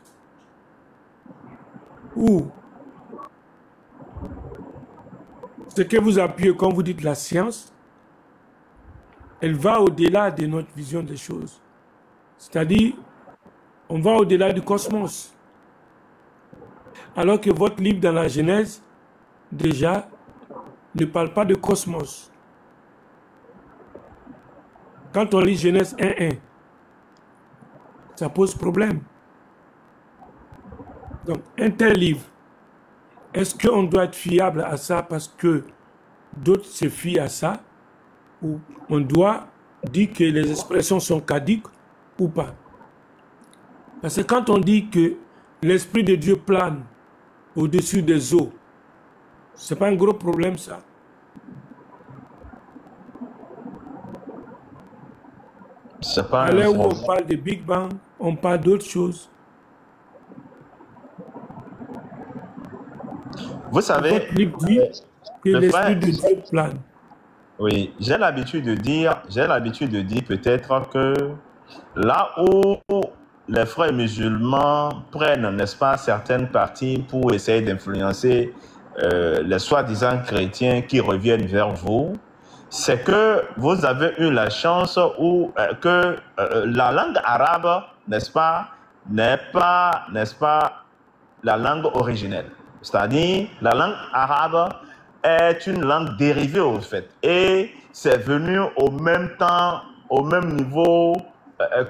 où ce que vous appuyez, quand vous dites la science, elle va au-delà de notre vision des choses. C'est-à-dire, on va au-delà du cosmos. Alors que votre livre dans la Genèse, déjà, ne parle pas de cosmos. Quand on lit Genèse 1.1, ça pose problème. Donc, un tel livre, est-ce qu'on doit être fiable à ça parce que d'autres se fient à ça? Ou on doit dire que les expressions sont caduques ou pas? Parce que quand on dit que l'Esprit de Dieu plane au-dessus des eaux, c'est pas un gros problème, ça? C'est pas à l'heure où on parle de Big Bang, on parle d'autres choses. Vous savez, votre livre dit que l'Esprit de Dieu plane. Oui, j'ai l'habitude de dire peut-être que là où les frères musulmans prennent, n'est-ce pas, certaines parties pour essayer d'influencer les soi-disant chrétiens qui reviennent vers vous, c'est que vous avez eu la chance que la langue arabe, n'est-ce pas, n'est-ce pas, la langue originelle. C'est-à-dire, la langue arabe est une langue dérivée au fait. Et c'est venu au même temps, au même niveau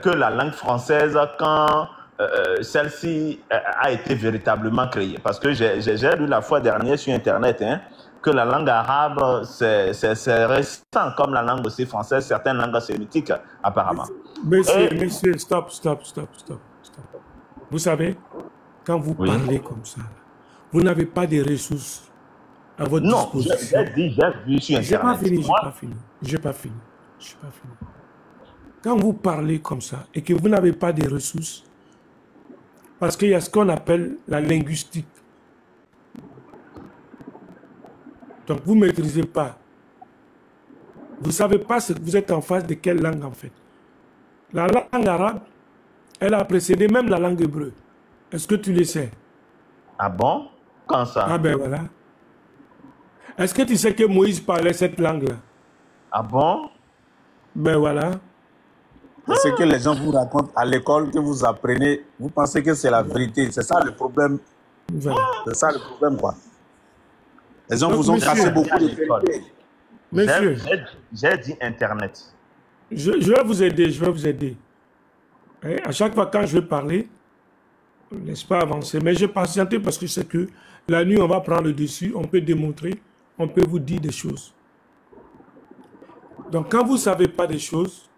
que la langue française quand celle-ci a été véritablement créée. Parce que j'ai lu la fois dernière sur Internet que la langue arabe, c'est récent comme la langue aussi française, certaines langues sémitiques apparemment. Monsieur, stop. Vous savez, quand vous parlez comme ça, vous n'avez pas de ressources à votre disposition. Non, j'ai vu sur Internet. J'ai pas fini. Quand vous parlez comme ça et que vous n'avez pas de ressources, parce qu'il y a ce qu'on appelle la linguistique. Donc, vous ne maîtrisez pas. Vous ne savez pas ce que vous êtes en face de quelle langue, en fait. La langue arabe, elle a précédé même la langue hébreu. Est-ce que tu le sais? Ah bon? Quand ça? Ah ben voilà. Est-ce que tu sais que Moïse parlait cette langue-là? Ah bon? Ben voilà. Ce que les gens vous racontent à l'école, que vous apprenez, vous pensez que c'est la vérité. C'est ça le problème. Voilà. C'est ça le problème, quoi. Les gens Donc, vous ont monsieur, cassé beaucoup de vérité. Monsieur, J'ai dit Internet. je vais vous aider, je vais vous aider. Et à chaque fois quand je vais parler, n'est-ce pas, avancer. Mais j'ai patienté parce que c'est que la nuit, on va prendre le dessus, on peut démontrer, on peut vous dire des choses. Donc, quand vous ne savez pas des choses,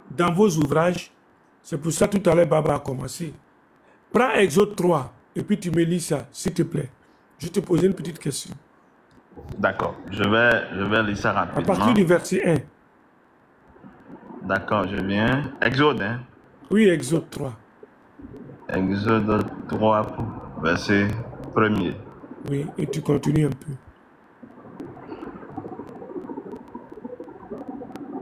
dans vos ouvrages, c'est pour ça tout à l'heure, Baba a commencé. Prends Exode 3 et puis tu me lis ça, s'il te plaît. Je vais te poser une petite question. D'accord, je vais lire ça rapidement. À partir du verset 1. D'accord, je viens. Exode, hein? Oui, Exode 3. Exode 3, verset 1er. Oui, et tu continues un peu.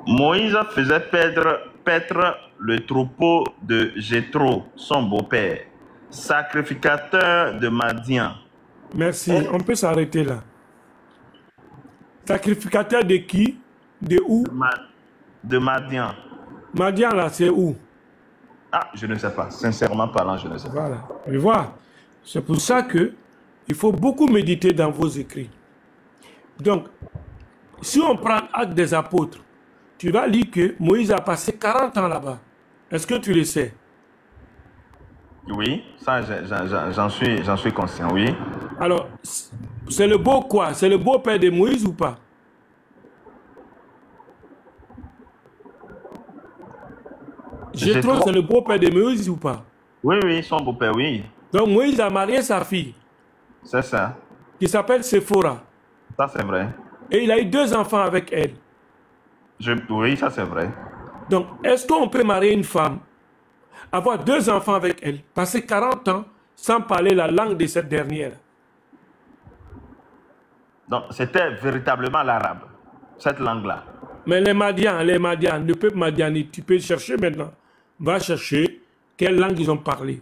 Moïse faisait paître le troupeau de Jéthro, son beau-père, sacrificateur de Madian. Merci, on peut s'arrêter là. Sacrificateur de qui? De où? De Madian. Madian là, c'est où? Ah, je ne sais pas. Sincèrement parlant, je ne sais pas. Voilà. Tu vois, c'est pour ça que il faut beaucoup méditer dans vos écrits. Donc, si on prend Actes des Apôtres, tu vas lire que Moïse a passé 40 ans là-bas. Est-ce que tu le sais? Oui, ça, j'en suis conscient, oui. Alors, c'est le beau quoi? C'est le beau-père de Moïse ou pas? Jéthro, c'est le beau-père de Moïse ou pas? Oui, oui, son beau-père, oui. Donc Moïse a marié sa fille. C'est ça. Qui s'appelle Séphora. Ça, c'est vrai. Et il a eu 2 enfants avec elle. Oui, ça, c'est vrai. Donc, est-ce qu'on peut marier une femme, avoir 2 enfants avec elle, passer 40 ans sans parler la langue de cette dernière? Donc, c'était véritablement l'arabe, cette langue-là. Mais les Madians, le peuple madianite, tu peux chercher maintenant. Va chercher quelle langue ils ont parlé.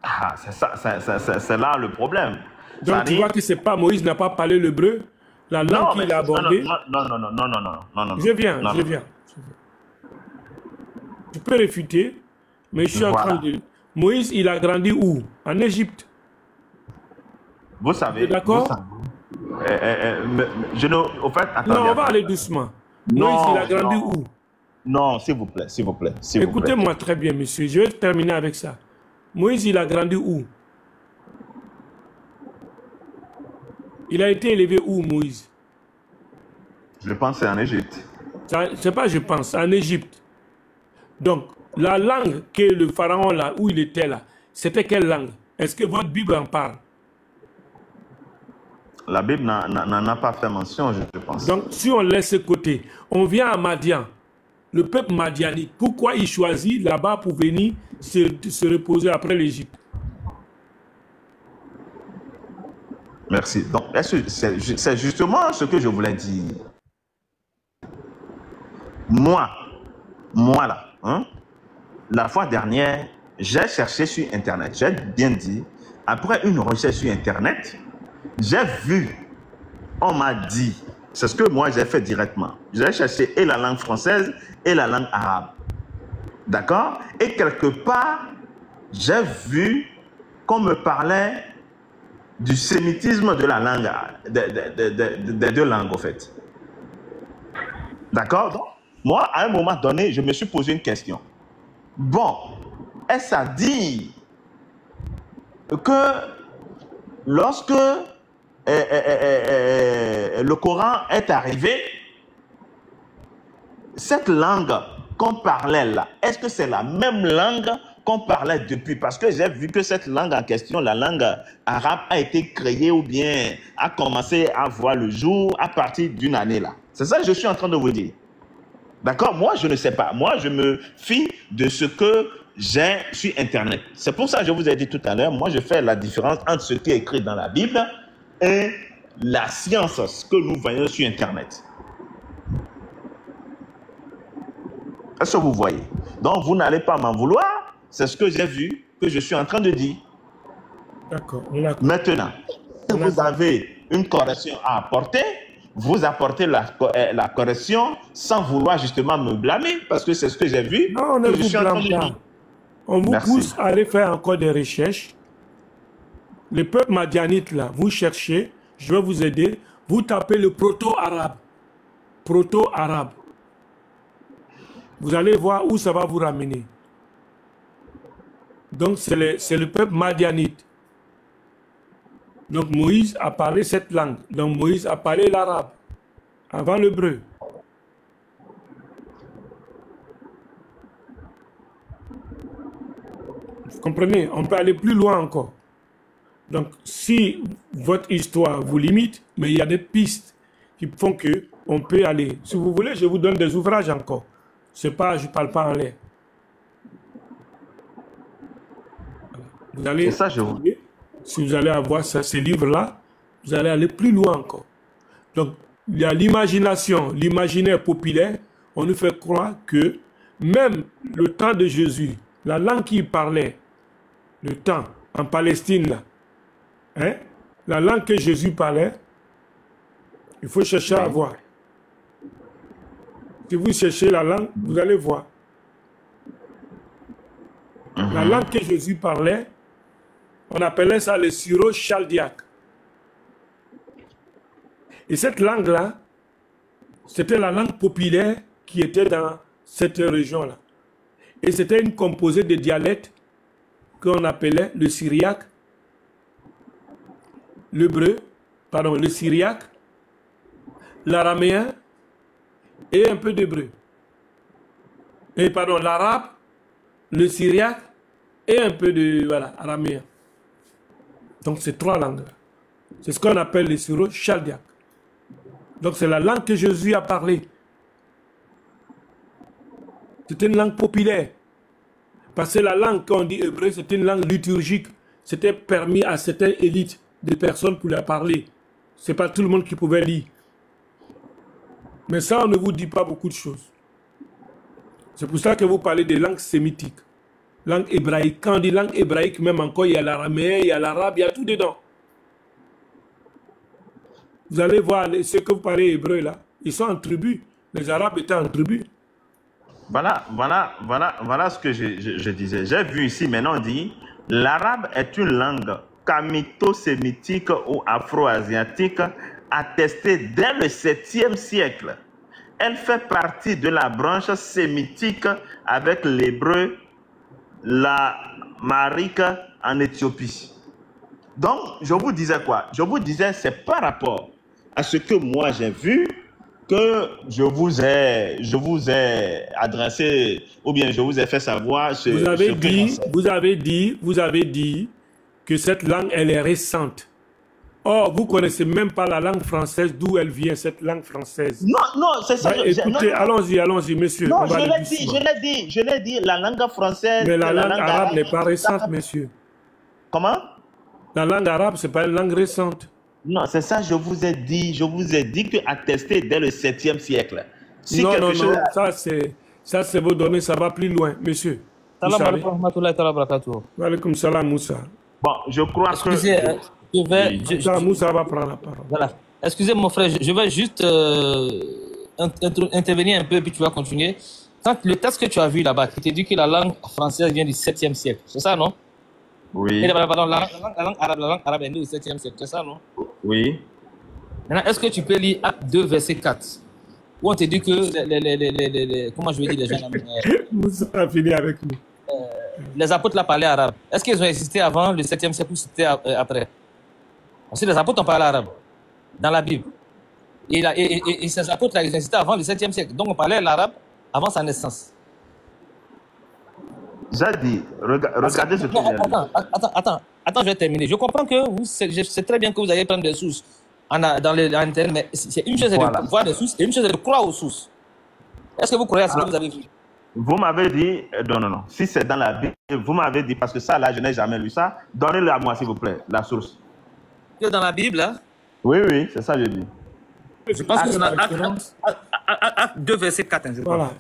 Ah, c'est ça, c'est là le problème. Donc, tu vois que c'est pas Moïse n'a pas parlé l'hébreu, la langue qu'il a abordée. Non. Je viens. Tu peux réfuter, mais je suis en train de... Moïse, il a grandi où? En Égypte. Vous savez. D'accord? Au fait, attendez. Non, on va aller doucement. Moïse, il a grandi où? Non, s'il vous plaît, s'il vous plaît. Écoutez-moi très bien, monsieur. Je vais terminer avec ça. Moïse, il a grandi où? Il a été élevé où, Moïse? Je pense que c'est en Égypte. C'est pas je pense, en Égypte. Donc, la langue que le pharaon là, où il était là, c'était quelle langue? Est-ce que votre Bible en parle? La Bible n'en a pas fait mention, je pense. Donc, si on laisse ce côté, on vient à Madian, le peuple madianite. Pourquoi il choisit là-bas pour venir se reposer après l'Égypte? Merci. Donc, c'est justement ce que je voulais dire. Moi là, hein, la fois dernière, j'ai cherché sur Internet, j'ai bien dit, après une recherche sur Internet, j'ai vu, on m'a dit, c'est ce que moi j'ai fait directement. J'ai cherché et la langue française et la langue arabe. D'accord? Et quelque part, j'ai vu qu'on me parlait du sémitisme de la langue, des 2 langues, en fait. D'accord? Donc, moi, à un moment donné, je me suis posé une question. Bon, est-ce à dire que lorsque le Coran est arrivé, cette langue qu'on parlait là, est-ce que c'est la même langue qu'on parlait depuis? Parce que j'ai vu que cette langue en question, la langue arabe, a été créée ou bien a commencé à voir le jour à partir d'une année là. C'est ça que je suis en train de vous dire. D'accord? Moi, je ne sais pas. Moi, je me fie de ce que j'ai sur Internet. C'est pour ça que je vous ai dit tout à l'heure, moi, je fais la différence entre ce qui est écrit dans la Bible et la science, ce que nous voyons sur Internet. Est-ce que vous voyez? Donc, vous n'allez pas m'en vouloir. C'est ce que j'ai vu, que je suis en train de dire. D'accord. Maintenant, si vous avez une correction à apporter, vous apportez la correction sans vouloir justement me blâmer, parce que c'est ce que j'ai vu. Non, on ne vous blâme pas. On vous pousse à aller faire encore des recherches. Le peuple madianite, là, vous cherchez, je vais vous aider, vous tapez le proto-arabe. Proto-arabe. Vous allez voir où ça va vous ramener. Donc, c'est le peuple madianite. Donc, Moïse a parlé cette langue. Donc, Moïse a parlé l'arabe avant l'hébreu. Vous comprenez? On peut aller plus loin encore. Donc, si votre histoire vous limite, mais il y a des pistes qui font que on peut aller. Si vous voulez, je vous donne des ouvrages encore. C'est pas, je parle pas en l'air. Vous allez, ça, si vous allez avoir ces livres-là, vous allez aller plus loin encore. Donc, il y a l'imagination, l'imaginaire populaire. On nous fait croire que même le temps de Jésus, la langue qu'il parlait, le temps en Palestine, là, hein, la langue que Jésus parlait, il faut chercher à voir. Si vous cherchez la langue, vous allez voir. La langue que Jésus parlait, on appelait ça le syro-chaldéaque. Et cette langue-là, c'était la langue populaire qui était dans cette région-là. Et c'était une composée de dialectes qu'on appelait le syriaque, l'hébreu, pardon, le syriaque, l'araméen et un peu d'hébreu. Et pardon, l'arabe, le syriaque et un peu de, voilà, araméen. Donc, c'est trois langues. C'est ce qu'on appelle le syro-chaldéaque. Donc, c'est la langue que Jésus a parlé. C'était une langue populaire. Parce que la langue, quand on dit hébreu, c'était une langue liturgique. C'était permis à certaines élites de personnes pour la parler. Ce n'est pas tout le monde qui pouvait lire. Mais ça, on ne vous dit pas beaucoup de choses. C'est pour ça que vous parlez des langues sémitiques. Langue hébraïque. Quand on dit langue hébraïque, même encore, il y a l'araméen, il y a l'arabe, il y a tout dedans. Vous allez voir ceux que vous parlez hébreu là, ils sont en tribu. Les Arabes étaient en tribu. Voilà ce que je disais. J'ai vu ici, maintenant on dit, l'arabe est une langue kamito-sémitique ou afro-asiatique attestée dès le 7e siècle. Elle fait partie de la branche sémitique avec l'hébreu, la marique en Éthiopie. Donc, je vous disais quoi? Je vous disais, c'est par rapport à ce que moi j'ai vu que je vous ai adressé, ou bien je vous ai fait savoir ce vous avez dit que cette langue, elle est récente. Or, vous ne connaissez même pas la langue française, d'où elle vient, cette langue française. Non, c'est ça. Écoutez, allons-y, monsieur. Non, je l'ai dit, la langue française. Mais la langue arabe n'est pas récente, monsieur. Comment? La langue arabe, ce n'est pas une langue récente. Non, c'est ça, je vous ai dit que attesté dès le 7e siècle. Si non, ça c'est vos données, ça va plus loin, monsieur. Salam alaikum wa rahmatullahi wa barakatuh. Wa alaikum salam, Moussa. Bon, je crois que... Moussa va prendre la parole. Voilà. Excusez mon frère, je vais juste intervenir un peu, puis tu vas continuer. Quand le texte que tu as vu là-bas, qui te dit que la langue française vient du 7e siècle, c'est ça, non? Oui. Pardon, la langue arabe est née au 7e siècle, c'est ça, non? Oui. Maintenant, est-ce que tu peux lire Acte 2, verset 4, où on te dit que comment je vais dire les gens Moussa a fini avec nous. Les apôtres là parlaient arabe. Est-ce qu'ils ont existé avant le 7e siècle ou c'était après? Parce que les apôtres ont parlé arabe dans la Bible. Et ces apôtres là, ils ont existé avant le 7e siècle. Donc on parlait l'arabe avant sa naissance. J'ai dit, regardez ce que j'ai dit. Attends, je vais terminer. Je comprends que je sais très bien que vous allez prendre des sources dans l'Internet, mais c'est une chose de voir des sources et une chose de croire aux sources. Est-ce que vous croyez à ce que vous avez vu? Vous m'avez dit, non. Si c'est dans la Bible, vous m'avez dit, parce que ça là, je n'ai jamais lu ça. Donnez-le à moi, s'il vous plaît, la source. Dans la Bible, là? Oui, oui, c'est ça que je dis. Je pense que c'est dans Acte 2, verset 4. Hein, je crois. Voilà.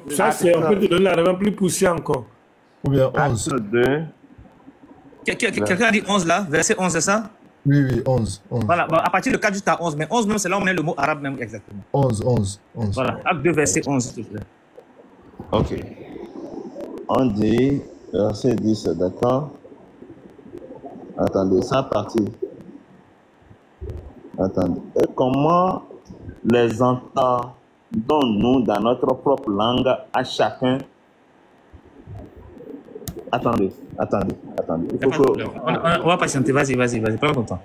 Ça, c'est, on peut te donner la réponse plus poussée encore. Ou bien 11. Acte 2. Quelqu'un a dit 11 là, verset 11, c'est ça? Oui, oui, 11. Voilà, à partir de 4 jusqu'à 11. Mais 11 même, c'est là où on met le mot arabe même exactement. 11. Voilà, Acte 2, verset 11, s'il te plaît. Ok. On dit, verset 10, d'accord? Attendez, ça partie. Attendez. Et comment les entendons-nous dans notre propre langue à chacun? Attendez. Il faut que... On va patienter, vas-y, prends ton temps.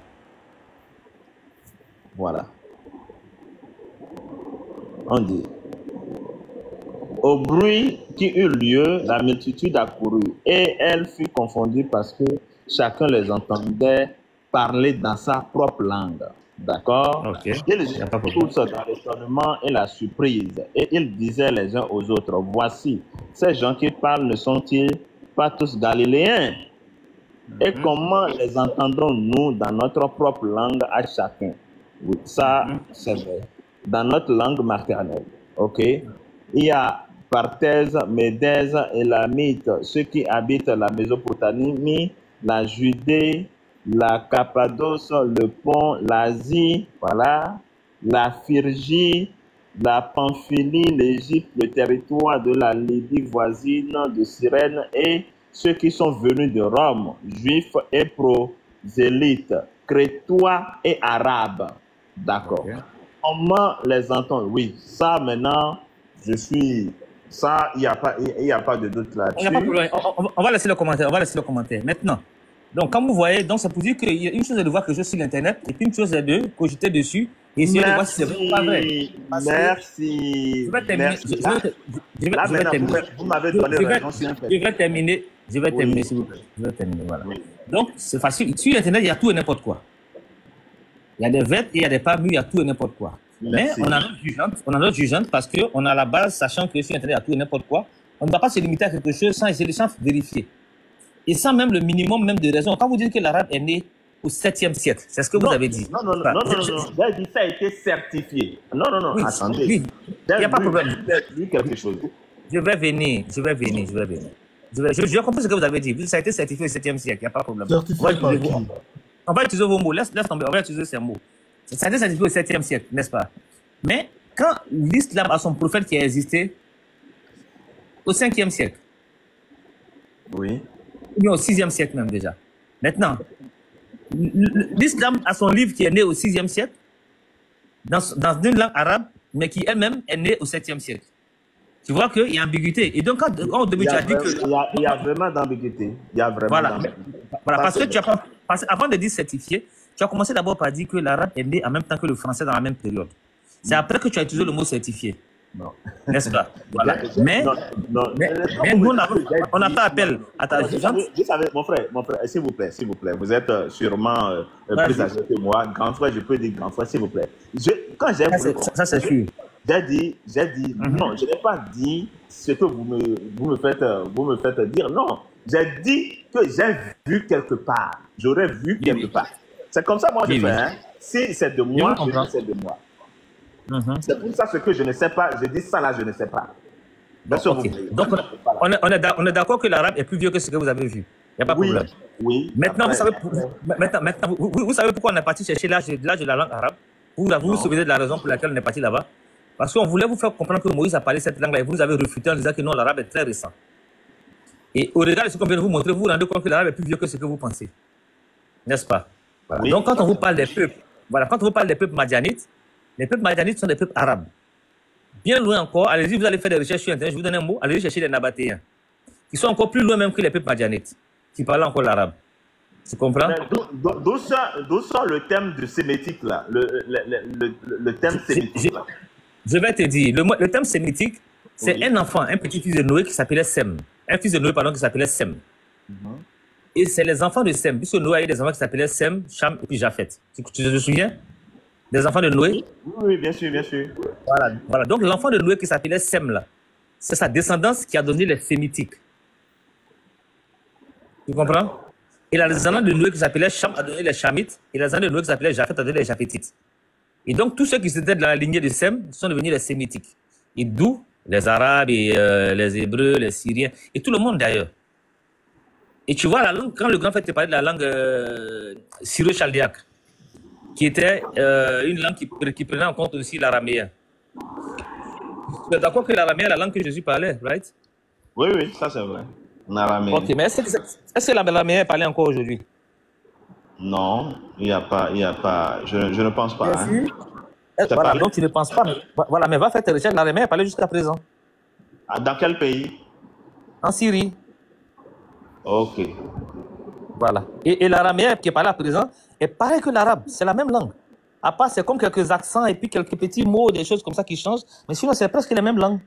Voilà. On dit, au bruit qui eut lieu, la multitude accourut, et elle fut confondue parce que chacun les entendait parler dans sa propre langue. D'accord? Ok. Ils étaient tous dans l'étonnement et la surprise, et ils disaient les uns aux autres, voici, ces gens qui parlent ne sont-ils pas tous galiléens? Et comment les entendons-nous dans notre propre langue à chacun? Oui, ça, c'est vrai. Dans notre langue maternelle. OK? Il y a Parthèse, Médèse, Élamite, ceux qui habitent la Mésopotamie, la Judée, la Cappadoce, le Pont, l'Asie, voilà, la Phrygie, la Pamphylie, l'Égypte, le territoire de la Lydie voisine de Cyrène et ceux qui sont venus de Rome, juifs et prosélytes, crétois et arabes. D'accord. Okay. Comment les entendre? Oui, ça maintenant, ça, il n'y a pas de doute là-dessus. On va laisser le commentaire. Maintenant, donc quand vous voyez, donc ça peut dire qu'il y a une chose est de voir quelque chose sur l'internet et puis une chose est de cogiter dessus et essayer de voir si c'est vrai ou pas vrai. Merci. Je vais terminer. Vous m'avez donné raison sur Internet. Je vais terminer, s'il vous plaît. Je vais terminer, voilà. Oui. Donc, c'est facile. Sur Internet, il y a tout et n'importe quoi. Il y a des vêtements et il y a des pas mûrs, il y a tout et n'importe quoi. Merci. Mais on a notre jugeante parce qu'on a la base, sachant que sur Internet, il y a tout et n'importe quoi. On ne va pas se limiter à quelque chose sans essayer de vérifier. Et sans même le minimum même de raison. Quand vous dites que l'arabe est né au 7e siècle, c'est ce que vous avez dit. Non. J'ai dit ça a été certifié. Non, oui, attendez. Oui. Il n'y a pas de problème. J'ai quelque chose. Je vais venir. J'ai compris ce que vous avez dit. Ça a été certifié au 7e siècle, il n'y a pas de problème. On va utiliser vos mots. Laisse tomber, on va utiliser ces mots. Ça a été certifié au 7e siècle, n'est-ce pas? Mais quand l'islam a son prophète qui a existé au 5e siècle, oui, ou au 6e siècle même déjà. Maintenant, l'islam a son livre qui est né au 6e siècle, dans une langue arabe, mais qui elle-même est née au 7e siècle. Tu vois qu'il y a ambiguïté. Et donc, quand au début, tu as dit que... Il y a vraiment d'ambiguïté. Voilà, parce que avant de dire certifié, tu as commencé d'abord par dire que l'arabe est né en même temps que le français dans la même période. C'est après que tu as utilisé le mot certifié. Non. N'est-ce pas? Voilà. Mais nous, on n'a pas appel à ta jugeante. Mon frère, s'il vous plaît. Vous êtes sûrement plus âgé que moi. Grand frère, je peux dire grand frère, s'il vous plaît. Ça, c'est sûr. J'ai dit, non, je n'ai pas dit ce que vous me faites dire. Non, j'ai dit que j'ai vu quelque part. J'aurais vu quelque part. C'est comme ça, moi, je fais. Hein. Si c'est de moi, je dis c'est de moi. C'est pour ça ce que je ne sais pas. Je dis ça là, je ne sais pas. Okay. Donc, on est d'accord que l'arabe est plus vieux que ce que vous avez vu. Il n'y a pas de problème. Oui. Maintenant, vous savez pourquoi on est parti chercher l'âge de la langue arabe. Vous vous souvenez de la raison pour laquelle on est parti là-bas? Parce qu'on voulait vous faire comprendre que Moïse a parlé cette langue-là et vous avez refuté en disant que non, l'arabe est très récent. Et au regard de ce qu'on vient de vous montrer, vous vous rendez compte que l'arabe est plus vieux que ce que vous pensez. N'est-ce pas? Voilà. Oui. Donc, quand on vous parle des peuples, quand on vous parle des peuples madianites, les peuples madianites sont des peuples arabes. Bien loin encore, allez-y, vous allez faire des recherches sur Internet, je vous donne un mot, allez chercher les Nabatéens, qui sont encore plus loin même que les peuples madianites, qui parlent encore l'arabe. Tu comprends? D'où sort le thème du sémitique là, le thème sémitique là. Je vais te dire, le thème sémitique, c'est un enfant, un petit-fils de Noé qui s'appelait Sem. Un fils de Noé, pardon, qui s'appelait Sem. Et c'est les enfants de Sem, puisque Noé a eu des enfants qui s'appelaient Sem, Cham et puis Japhet. Tu te souviens? Des enfants de Noé? Oui, bien sûr. Voilà. Donc l'enfant de Noé qui s'appelait Sem là, c'est sa descendance qui a donné les sémitiques. Tu comprends? Et la descendance de Noé qui s'appelait Cham a donné les Chamites, et la descendance de Noé qui s'appelait Japheth a donné les Japhétites. Et donc, tous ceux qui étaient dans la lignée de Sem sont devenus les Sémitiques. Et d'où les Arabes, et les Hébreux, les Syriens, et tout le monde d'ailleurs. Et tu vois, la langue, quand le grand frère te parlait de la langue syro-chaldéaque, qui était une langue qui prenait en compte aussi l'araméen. Tu es d'accord que l'araméen est la langue que Jésus parlait, right? Oui, oui, ça c'est vrai. En araméen. Ok, mais est-ce que l'araméen est parlé encore aujourd'hui? Non, il n'y a pas, je ne pense pas. Hein. Voilà, donc tu ne penses pas. Voilà, mais va faire tes recherches. L'araméen est parlé jusqu'à présent. Dans quel pays? En Syrie. Ok. Voilà. Et l'araméen qui est parlé à présent est pareil que l'arabe. C'est la même langue. À part, c'est comme quelques accents et puis quelques petits mots, des choses comme ça qui changent. Mais sinon, c'est presque les mêmes langues.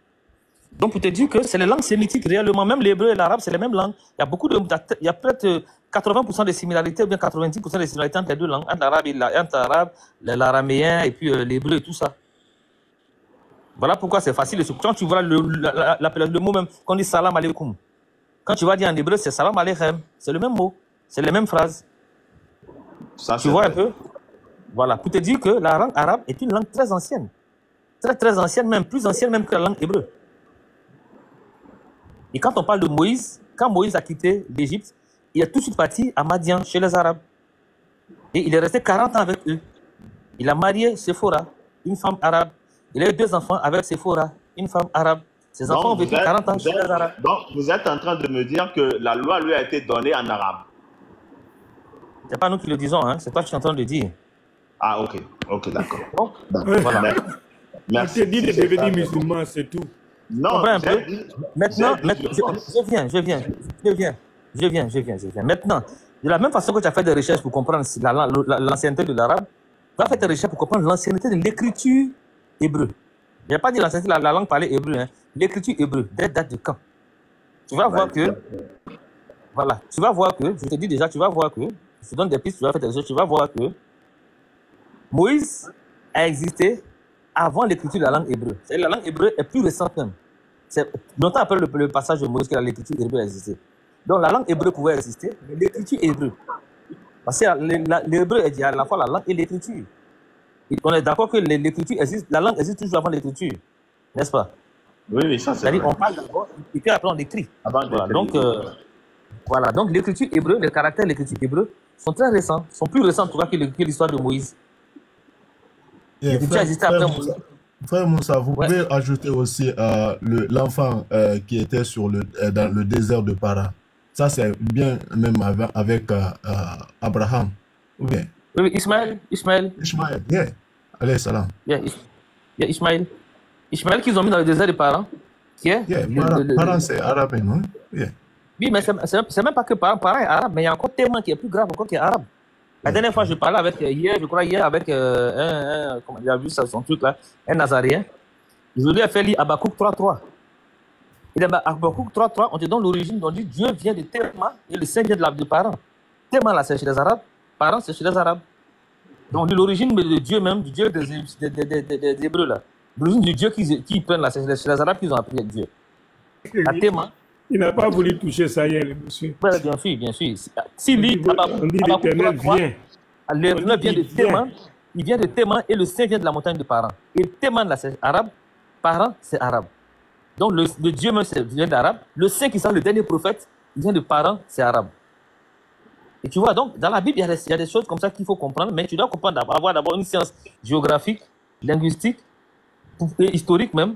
Donc, pour te dire que c'est les langues sémitiques réellement. Même l'hébreu et l'arabe, c'est les mêmes langues. Il y a peut-être 80% de similarités ou bien 90% de similarités entre les deux langues. Entre l'arabe, l'araméen et puis l'hébreu et tout ça. Voilà pourquoi c'est facile. Quand tu vois le mot même, quand on dit salam alaikum, quand tu vas dire en hébreu, c'est salam aleichem. C'est le même mot. C'est les mêmes phrases. Ça, tu vois un peu? Voilà. Pour te dire que la langue arabe est une langue très ancienne. Très, très ancienne, même plus ancienne même que la langue hébreu. Et quand on parle de Moïse, quand Moïse a quitté l'Égypte, il est tout de suite parti à Madian, chez les Arabes. Et il est resté 40 ans avec eux. Il a marié Séphora, une femme arabe. Il a eu 2 enfants avec Séphora, une femme arabe. Ses enfants ont vécu 40 ans chez les Arabes. Donc, vous êtes en train de me dire que la loi lui a été donnée en arabe. Ce n'est pas nous qui le disons, hein? C'est toi qui es en train de dire. Ah, ok. Ok, d'accord. Voilà. Merci. On te dit de devenir musulman, c'est tout. Non, un peu. Maintenant, je viens. Maintenant, de la même façon que tu as fait des recherches pour comprendre l'ancienneté de l'arabe, tu as fait des recherches pour comprendre l'ancienneté de l'écriture hébreu. Je n'ai pas dit l'ancienneté de la langue parlée hébreu, hein. L'écriture hébreu, dès date de quand? Tu vas voir que, voilà, tu vas voir que, je te dis déjà, tu vas voir que, je te donne des pistes, tu vas faire des recherches, tu vas voir que Moïse a existé avant l'écriture de la langue hébreu. La langue hébreu est plus récente même. C'est longtemps après le passage de Moïse que l'écriture hébreu a existé. Donc la langue hébreu pouvait exister, mais l'écriture hébreu. Parce que l'hébreu est à la fois la langue et l'écriture. On est d'accord que l'écriture existe, la langue existe toujours avant l'écriture, n'est-ce pas? Oui, ça c'est vrai. C'est-à-dire on parle d'abord et puis après on écrit. Voilà. Donc l'écriture hébreu, les caractères de l'écriture hébreu sont très récents, sont plus récents en tout cas que l'histoire de Moïse. Frère Moussa, vous pouvez ajouter aussi l'enfant qui était dans le désert de Para. Ça, c'est bien même avec Abraham. Ou bien? Oui, Ismaël, yeah. Allez, salam. Ismaël. Ismaël qu'ils ont mis dans le désert de Paran. Paran, c'est arabe, non? Yeah. Oui, mais c'est même pas que Paran est arabe, mais il y a encore tellement qui est plus grave encore qui est arabe. La dernière fois, je parlais avec, hier avec comment il a vu ça, son truc là, un Nazaréen. Je lui ai fait lire Habakkuk 3.3. Et dans Habakkuk 3.3, on te donne l'origine, on dit Dieu vient de Théma et le Saint vient de Paran. Théma là, c'est chez les Arabes, Paran, c'est chez les Arabes. Donc, on dit l'origine de Dieu même, du Dieu des Hébreux là. L'origine du Dieu qui prennent là, c'est chez les Arabes qu'ils ont appris Dieu. À Théma. Il n'a pas voulu toucher ça hier, le monsieur. Bien sûr. Si lui, on dit l'Éternel vient. L'Éternel vient de Théman, il vient de Théman et le Saint vient de la montagne de Paran. Et Théman, là, c'est arabe, Paran, c'est arabe. Donc le Dieu même vient d'arabe. Le Saint qui sera le dernier prophète, il vient de Paran, c'est arabe. Et tu vois, donc, dans la Bible, il y a des choses comme ça qu'il faut comprendre, mais tu dois comprendre, avoir d'abord une science géographique, linguistique, et historique même,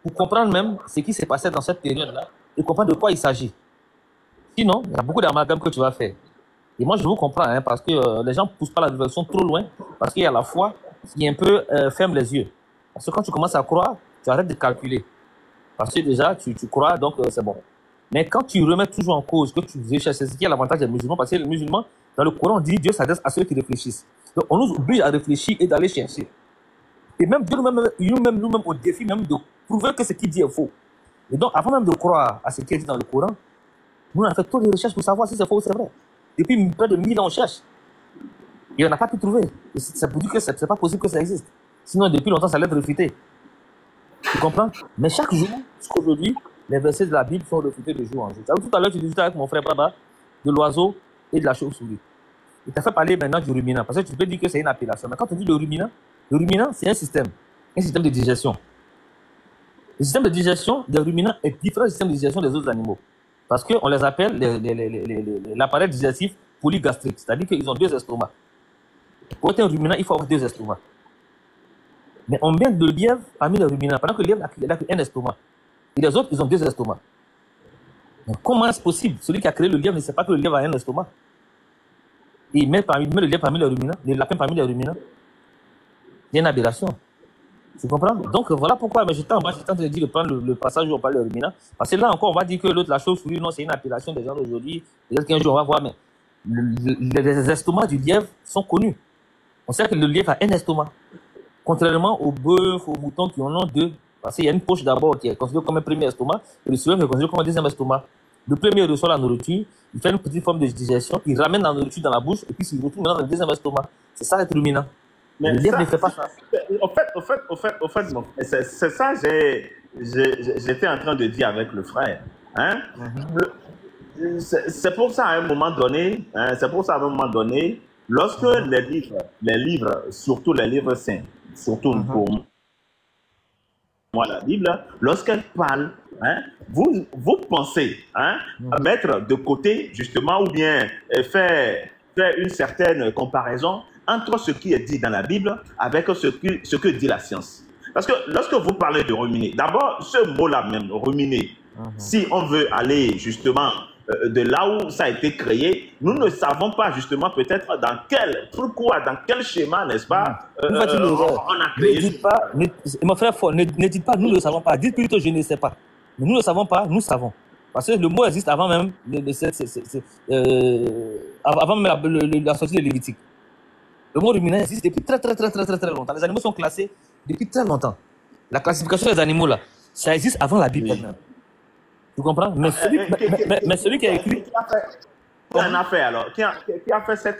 pour comprendre même ce qui s'est passé dans cette période-là, et comprendre de quoi il s'agit. Sinon, il y a beaucoup d'amalgames que tu vas faire. Et moi, je vous comprends, hein, parce que les gens ne poussent pas la révélation trop loin, parce qu'il y a la foi qui un peu ferme les yeux. Parce que quand tu commences à croire, tu arrêtes de calculer. Parce que déjà, tu crois, donc c'est bon. Mais quand tu remets toujours en cause, que tu recherches, c'est ce qui est l'avantage des musulmans, parce que les musulmans, dans le Coran, on dit Dieu s'adresse à ceux qui réfléchissent. Donc on nous oblige à réfléchir et d'aller chercher. Et même Dieu nous-mêmes au défi même de prouver que ce qu'il dit est faux. Et donc, avant même de croire à ce qui est dit dans le Coran, nous, on a fait toutes les recherches pour savoir si c'est faux ou c'est vrai. Depuis près de 1000 ans, on cherche. Et on n'a pas pu trouver. Et ça pour dire que c'est pas possible que ça existe. Sinon, depuis longtemps, ça allait être refuté. Tu comprends? Mais chaque jour, jusqu'aujourd'hui, les versets de la Bible sont refutés de jour en jour. Tout à l'heure, tu discutais avec mon frère Baba de l'oiseau et de la chauve-souris. Il t'a fait parler maintenant du ruminant, parce que tu peux dire que c'est une appellation. Mais quand on dit le ruminant, c'est un système de digestion. Le système de digestion des ruminants est différent du système de digestion des autres animaux. Parce qu'on les appelle l'appareil digestif polygastrique, c'est-à-dire qu'ils ont 2 estomacs. Pour être un ruminant, il faut avoir 2 estomacs. Mais on met le lièvre parmi les ruminants, pendant que le lièvre n'a qu'un estomac. Et les autres, ils ont 2 estomacs. Mais comment est-ce possible? Celui qui a créé le lièvre ne sait pas que le lièvre a un estomac. Et il met le lièvre parmi les ruminants, le lapin parmi les ruminants. Il y a une aberration. Tu comprends? Donc voilà pourquoi j'étais en train de dire de prendre le passage où on parle de ruminants. Parce que là encore, on va dire que l'autre, la chauve-souris, non, c'est une appellation des gens d'aujourd'hui. Peut-être qu'un jour, on va voir, mais les estomacs du lièvre sont connus. On sait que le lièvre a un estomac. Contrairement au bœuf, aux moutons qui en ont 2. Parce qu'il y a une poche d'abord qui est considérée comme un premier estomac, et le second est considéré comme un deuxième estomac. Le premier reçoit la nourriture, il fait une petite forme de digestion, il ramène la nourriture dans la bouche, et puis il retrouve maintenant dans le deuxième estomac. C'est ça être ruminant. Mais le lièvre ne fait pas ça. Au fait, bon, c'est ça j'étais en train de dire avec le frère. Hein? C'est pour ça à un moment donné, lorsque les livres, surtout les livres saints, surtout pour moi la Bible, lorsqu'elle parle, hein, vous pensez mettre de côté justement ou bien faire une certaine comparaison entre ce qui est dit dans la Bible avec ce que dit la science. Parce que lorsque vous parlez de ruminer, d'abord ce mot-là même, ruminer, si on veut aller justement de là où ça a été créé, nous ne savons pas justement peut-être pourquoi, dans quel schéma, n'est-ce pas, on a créé. Ne dites pas, mon frère Fort, ne dites pas nous ne savons pas, dites plutôt je ne sais pas. Mais nous ne savons pas, nous savons. Parce que le mot existe avant même, avant même la sortie de Lévitique. Le mot ruminant existe depuis très longtemps. Les animaux sont classés depuis très longtemps. La classification des animaux là, ça existe avant la Bible. Tu comprends? Mais celui qui a écrit... Qui en a fait alors? Qui a fait cette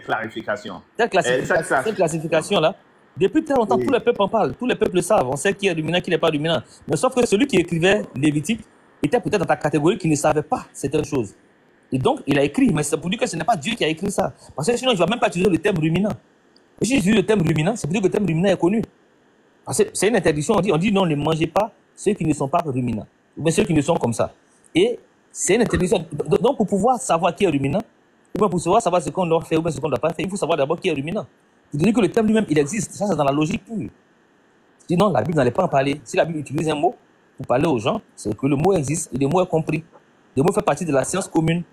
clarification? Cette classification-là, depuis très longtemps, tous les peuples en parlent. Tous les peuples le savent. On sait qui est ruminant, qui n'est pas ruminant. Mais sauf que celui qui écrivait Lévitique était peut-être dans ta catégorie qui ne savait pas certaines choses. Et donc, il a écrit, mais c'est pour dire que ce n'est pas Dieu qui a écrit ça. Parce que sinon, il ne va même pas utiliser le terme ruminant. Et si j'utilise le terme ruminant, c'est pour dire que le terme ruminant est connu. Parce que c'est une interdiction. On dit non, ne mangez pas ceux qui ne sont pas ruminants. Ou bien ceux qui ne sont comme ça. Et c'est une interdiction. Donc, pour pouvoir savoir qui est ruminant, ou bien pour pouvoir savoir ce qu'on doit faire ou bien ce qu'on ne doit pas faire, il faut savoir d'abord qui est ruminant. Je dis que le terme lui-même, il existe. Ça, c'est dans la logique pure. Sinon, la Bible n'allait pas en parler. Si la Bible utilise un mot pour parler aux gens, c'est que le mot existe et le mot est compris. Le mot fait partie de la science commune.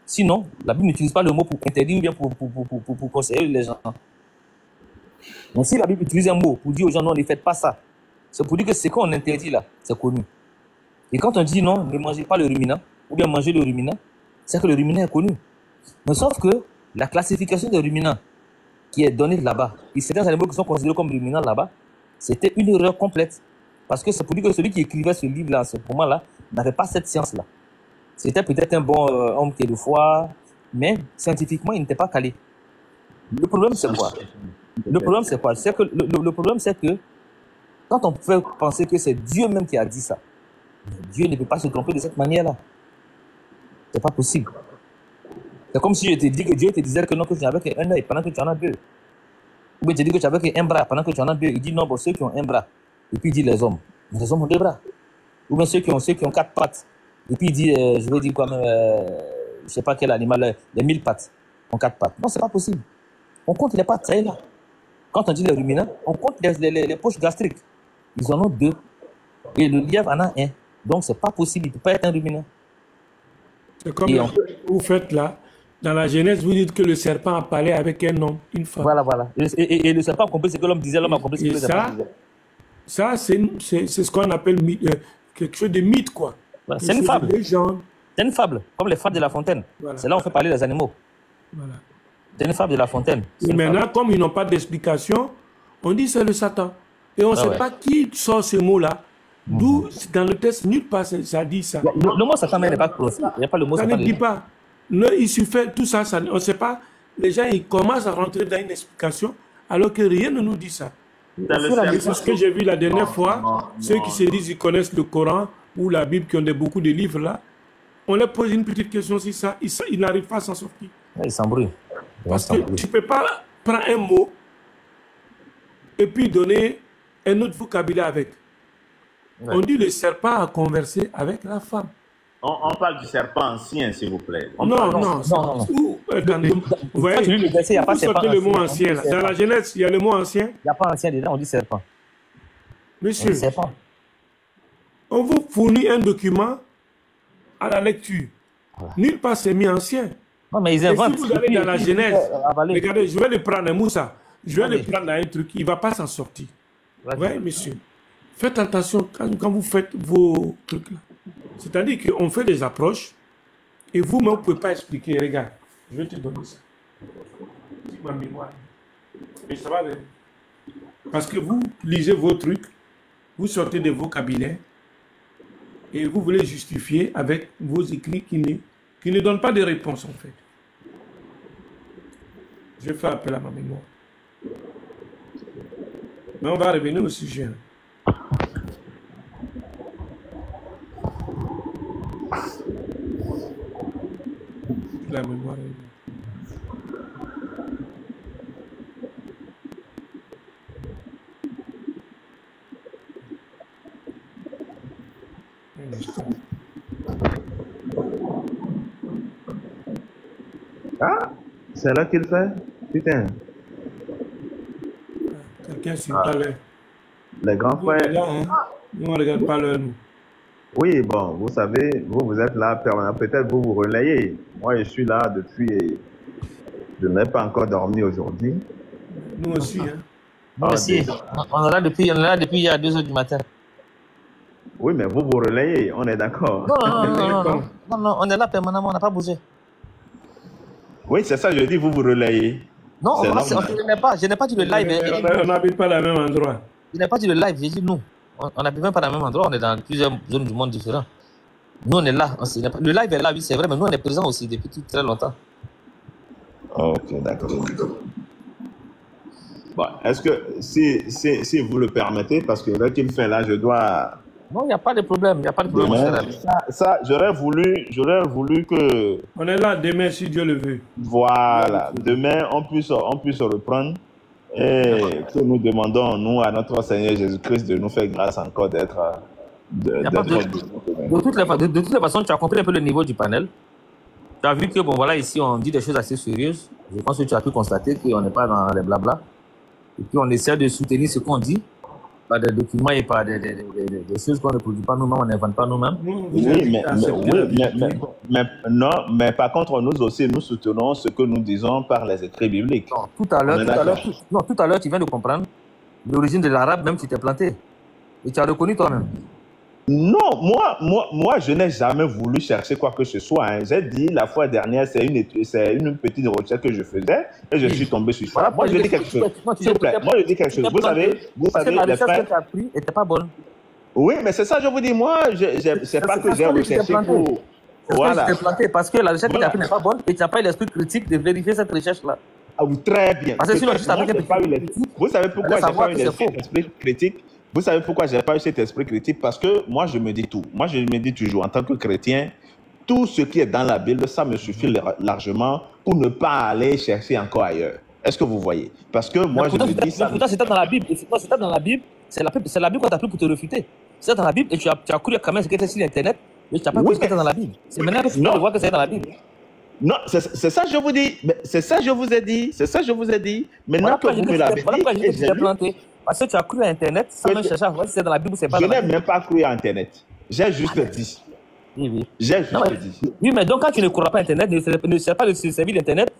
Sinon, la Bible n'utilise pas le mot pour interdire ou bien pour conseiller les gens. Donc, si la Bible utilise un mot pour dire aux gens non, ne faites pas ça, c'est pour dire que ce qu'on interdit là, c'est connu. Et quand on dit non, ne mangez pas le ruminant, ou bien mangez le ruminant, c'est que le ruminant est connu. Mais sauf que la classification des ruminants qui est donnée là-bas, et certains animaux qui sont considérés comme ruminants là-bas, c'était une erreur complète. Parce que c'est pour dire que celui qui écrivait ce livre-là, à ce moment-là, n'avait pas cette science-là. C'était peut-être un bon homme qui est de foi, mais scientifiquement, il n'était pas calé. Le problème, c'est quoi? Le problème, c'est quoi? C'est que le problème, c'est que quand on peut penser que c'est Dieu même qui a dit ça, Dieu ne peut pas se tromper de cette manière-là. C'est pas possible. C'est comme si je te dis que Dieu te disait que non, que tu n'avais qu'un œil pendant que tu en as 2. Ou bien tu dis que tu n'avais qu'un bras pendant que tu en as 2. Il dit non, bon, ceux qui ont un bras. Et puis il dit les hommes. Mais les hommes ont 2 bras. Ou bien ceux qui ont 4 pattes. Et puis il dit, je vais dire quoi même, je ne sais pas quel animal, les 1000 pattes ont 4 pattes. Non, c'est pas possible. On compte les pattes, ça est là. Quand on dit les ruminants, on compte les poches gastriques. Ils en ont 2. Et le lièvre en a 1. Donc, c'est pas possible, il ne peut pas être un ruminant. C'est comme vous faites là, dans la Genèse, vous dites que le serpent a parlé avec un homme, une femme. Voilà. Et le serpent a compris ce que l'homme disait, l'homme a compris ce que le serpent disait. Ça, c'est ce qu'on appelle quelque chose de mythe, quoi. Voilà, c'est une fable. C'est une fable, comme les fables de La Fontaine. Voilà. C'est là où on fait parler des animaux. Voilà. C'est une fable de La Fontaine. Et maintenant, comme ils n'ont pas d'explication, on dit c'est le Satan. Et on ne sait pas qui sort ce mot-là. D'où, dans le texte, nulle part ça dit ça. Le mot Satan n'est pas prononcé. Il n'y a pas le mot Satan. Ça ne dit pas. Il suffit, tout ça, on ne sait pas. Les gens, ils commencent à rentrer dans une explication, alors que rien ne nous dit ça. C'est ce que j'ai vu la dernière fois. Ceux qui se disent qu'ils connaissent le Coran ou la Bible, qui ont beaucoup de livres là, on leur pose une petite question sur ça, ils n'arrivent pas à s'en sortir. Ils s'embrouillent. Parce que tu ne peux pas prendre un mot et puis donner un autre vocabulaire avec. Ouais. On dit le serpent a conversé avec la femme. On parle du serpent ancien, s'il vous plaît. Non. Attendez. Vous voyez, vous sortez le mot ancien. Dans la Genèse, il y a le mot ancien. Il n'y a pas ancien dedans, on dit serpent. Monsieur, on vous fournit un document à la lecture. Nulle part c'est mis ancien. Non, mais ils inventent. Et si vous allez dans la Genèse, regardez, je vais le prendre, Moussa. Je vais le prendre dans un truc, il ne va pas s'en sortir. Oui, monsieur. Faites attention quand vous faites vos trucs là. C'est-à-dire qu'on fait des approches et vous-même, vous ne pouvez pas expliquer. Regarde, je vais te donner ça. C'est ma mémoire. Et ça va bien. Parce que vous lisez vos trucs, vous sortez des vocabulaires et vous voulez justifier avec vos écrits qui ne donnent pas de réponse en fait. Je vais faire appel à ma mémoire. Mais on va revenir au sujet. La mémoire. Ah, c'est là qu'il fait? Putain. Quelqu'un s'il pas l'heure. Les grands frères. Là, hein? Nous, on ne regarde pas l'heure, nous. Oui, bon, vous savez, vous êtes là permanent. Peut-être vous vous relayez. Moi, je suis là depuis. Je n'ai pas encore dormi aujourd'hui. Nous aussi, hein. Nous aussi. On est là depuis il y a 2 heures du matin. Oui, mais vous vous relayez, on est d'accord. Non, on est là permanemment, on n'a pas bougé. Oui, c'est ça, je dis, vous vous relayez. Non, on ne relayait pas. Je n'ai pas dit le live. On n'habite pas dans le même endroit. Je n'ai pas dit le live, j'ai dit nous. On n'habite même pas dans le même endroit, on est dans plusieurs zones du monde différentes. Nous, on est là. Le live est là, oui, c'est vrai, mais nous, on est présents aussi depuis très longtemps. Ok, d'accord. Bon, est-ce que, si vous le permettez, parce que là qu'il fait là, je dois... Non, il n'y a pas de problème, il n'y a pas de problème. Ça, j'aurais voulu que... On est là demain, si Dieu le veut. Voilà, demain, on puisse reprendre et que nous demandons, nous, à notre Seigneur Jésus-Christ de nous faire grâce encore d'être... De toutes les façons, tu as compris un peu le niveau du panel. Tu as vu que, bon, voilà, ici, on dit des choses assez sérieuses. Je pense que tu as pu constater qu'on n'est pas dans les blabla. Et puis, on essaie de soutenir ce qu'on dit par des documents et par des choses qu'on ne produit pas nous-mêmes, on n'invente pas nous-mêmes. Oui, mais par contre, nous aussi, nous soutenons ce que nous disons par les écrits bibliques. Non, tout à l'heure, tu viens de comprendre l'origine de l'arabe, même tu t'es planté. Et tu as reconnu toi-même. Non, moi, je n'ai jamais voulu chercher quoi que ce soit. Hein. J'ai dit la fois dernière, c'est une petite recherche que je faisais et je suis tombé sur ça. Voilà, moi, je dis quelque chose. S'il vous plaît, moi, je dis quelque chose. Vous savez, la recherche que tu as pris n'était pas bonne. Oui, mais c'est ça, je vous dis, moi, c'est pas que j'ai recherché pour... Voilà. Tu t'es planté parce que la recherche que tu as pris n'est pas bonne et tu n'as pas eu l'esprit critique de vérifier cette recherche-là. Ah oui, très bien. Parce que sinon, juste avec vous savez pourquoi j'ai pas eu l'esprit critique? Vous savez pourquoi je n'ai pas eu cet esprit critique? Parce que moi, je me dis tout. Moi, je me dis toujours, en tant que chrétien, tout ce qui est dans la Bible, ça me suffit largement pour ne pas aller chercher encore ailleurs. Est-ce que vous voyez? Parce que moi, je me dis ça... Pourtant, c'était dans la Bible. C'était dans la Bible. C'est la Bible qu'on t'a pris pour te refuter. C'est dans la Bible et tu as cru quand même ce qui était sur Internet, mais tu n'as pas cru ce qui était dans la Bible. C'est maintenant que tu vois que c'est dans la Bible. Non, c'est ça que je vous dis. C'est ça que je vous ai dit. C'est ça que je vous ai dit. Maintenant que vous me l'avez dit... Parce que tu as cru à Internet, sans même chercher à voir si c'est dans la Bible ou c'est pas dans la Bible. Je n'ai même pas cru à Internet. J'ai juste dit. Oui. J'ai juste dit. Oui, mais donc quand tu ne crois pas à Internet, ne sers pas de se servir d'Internet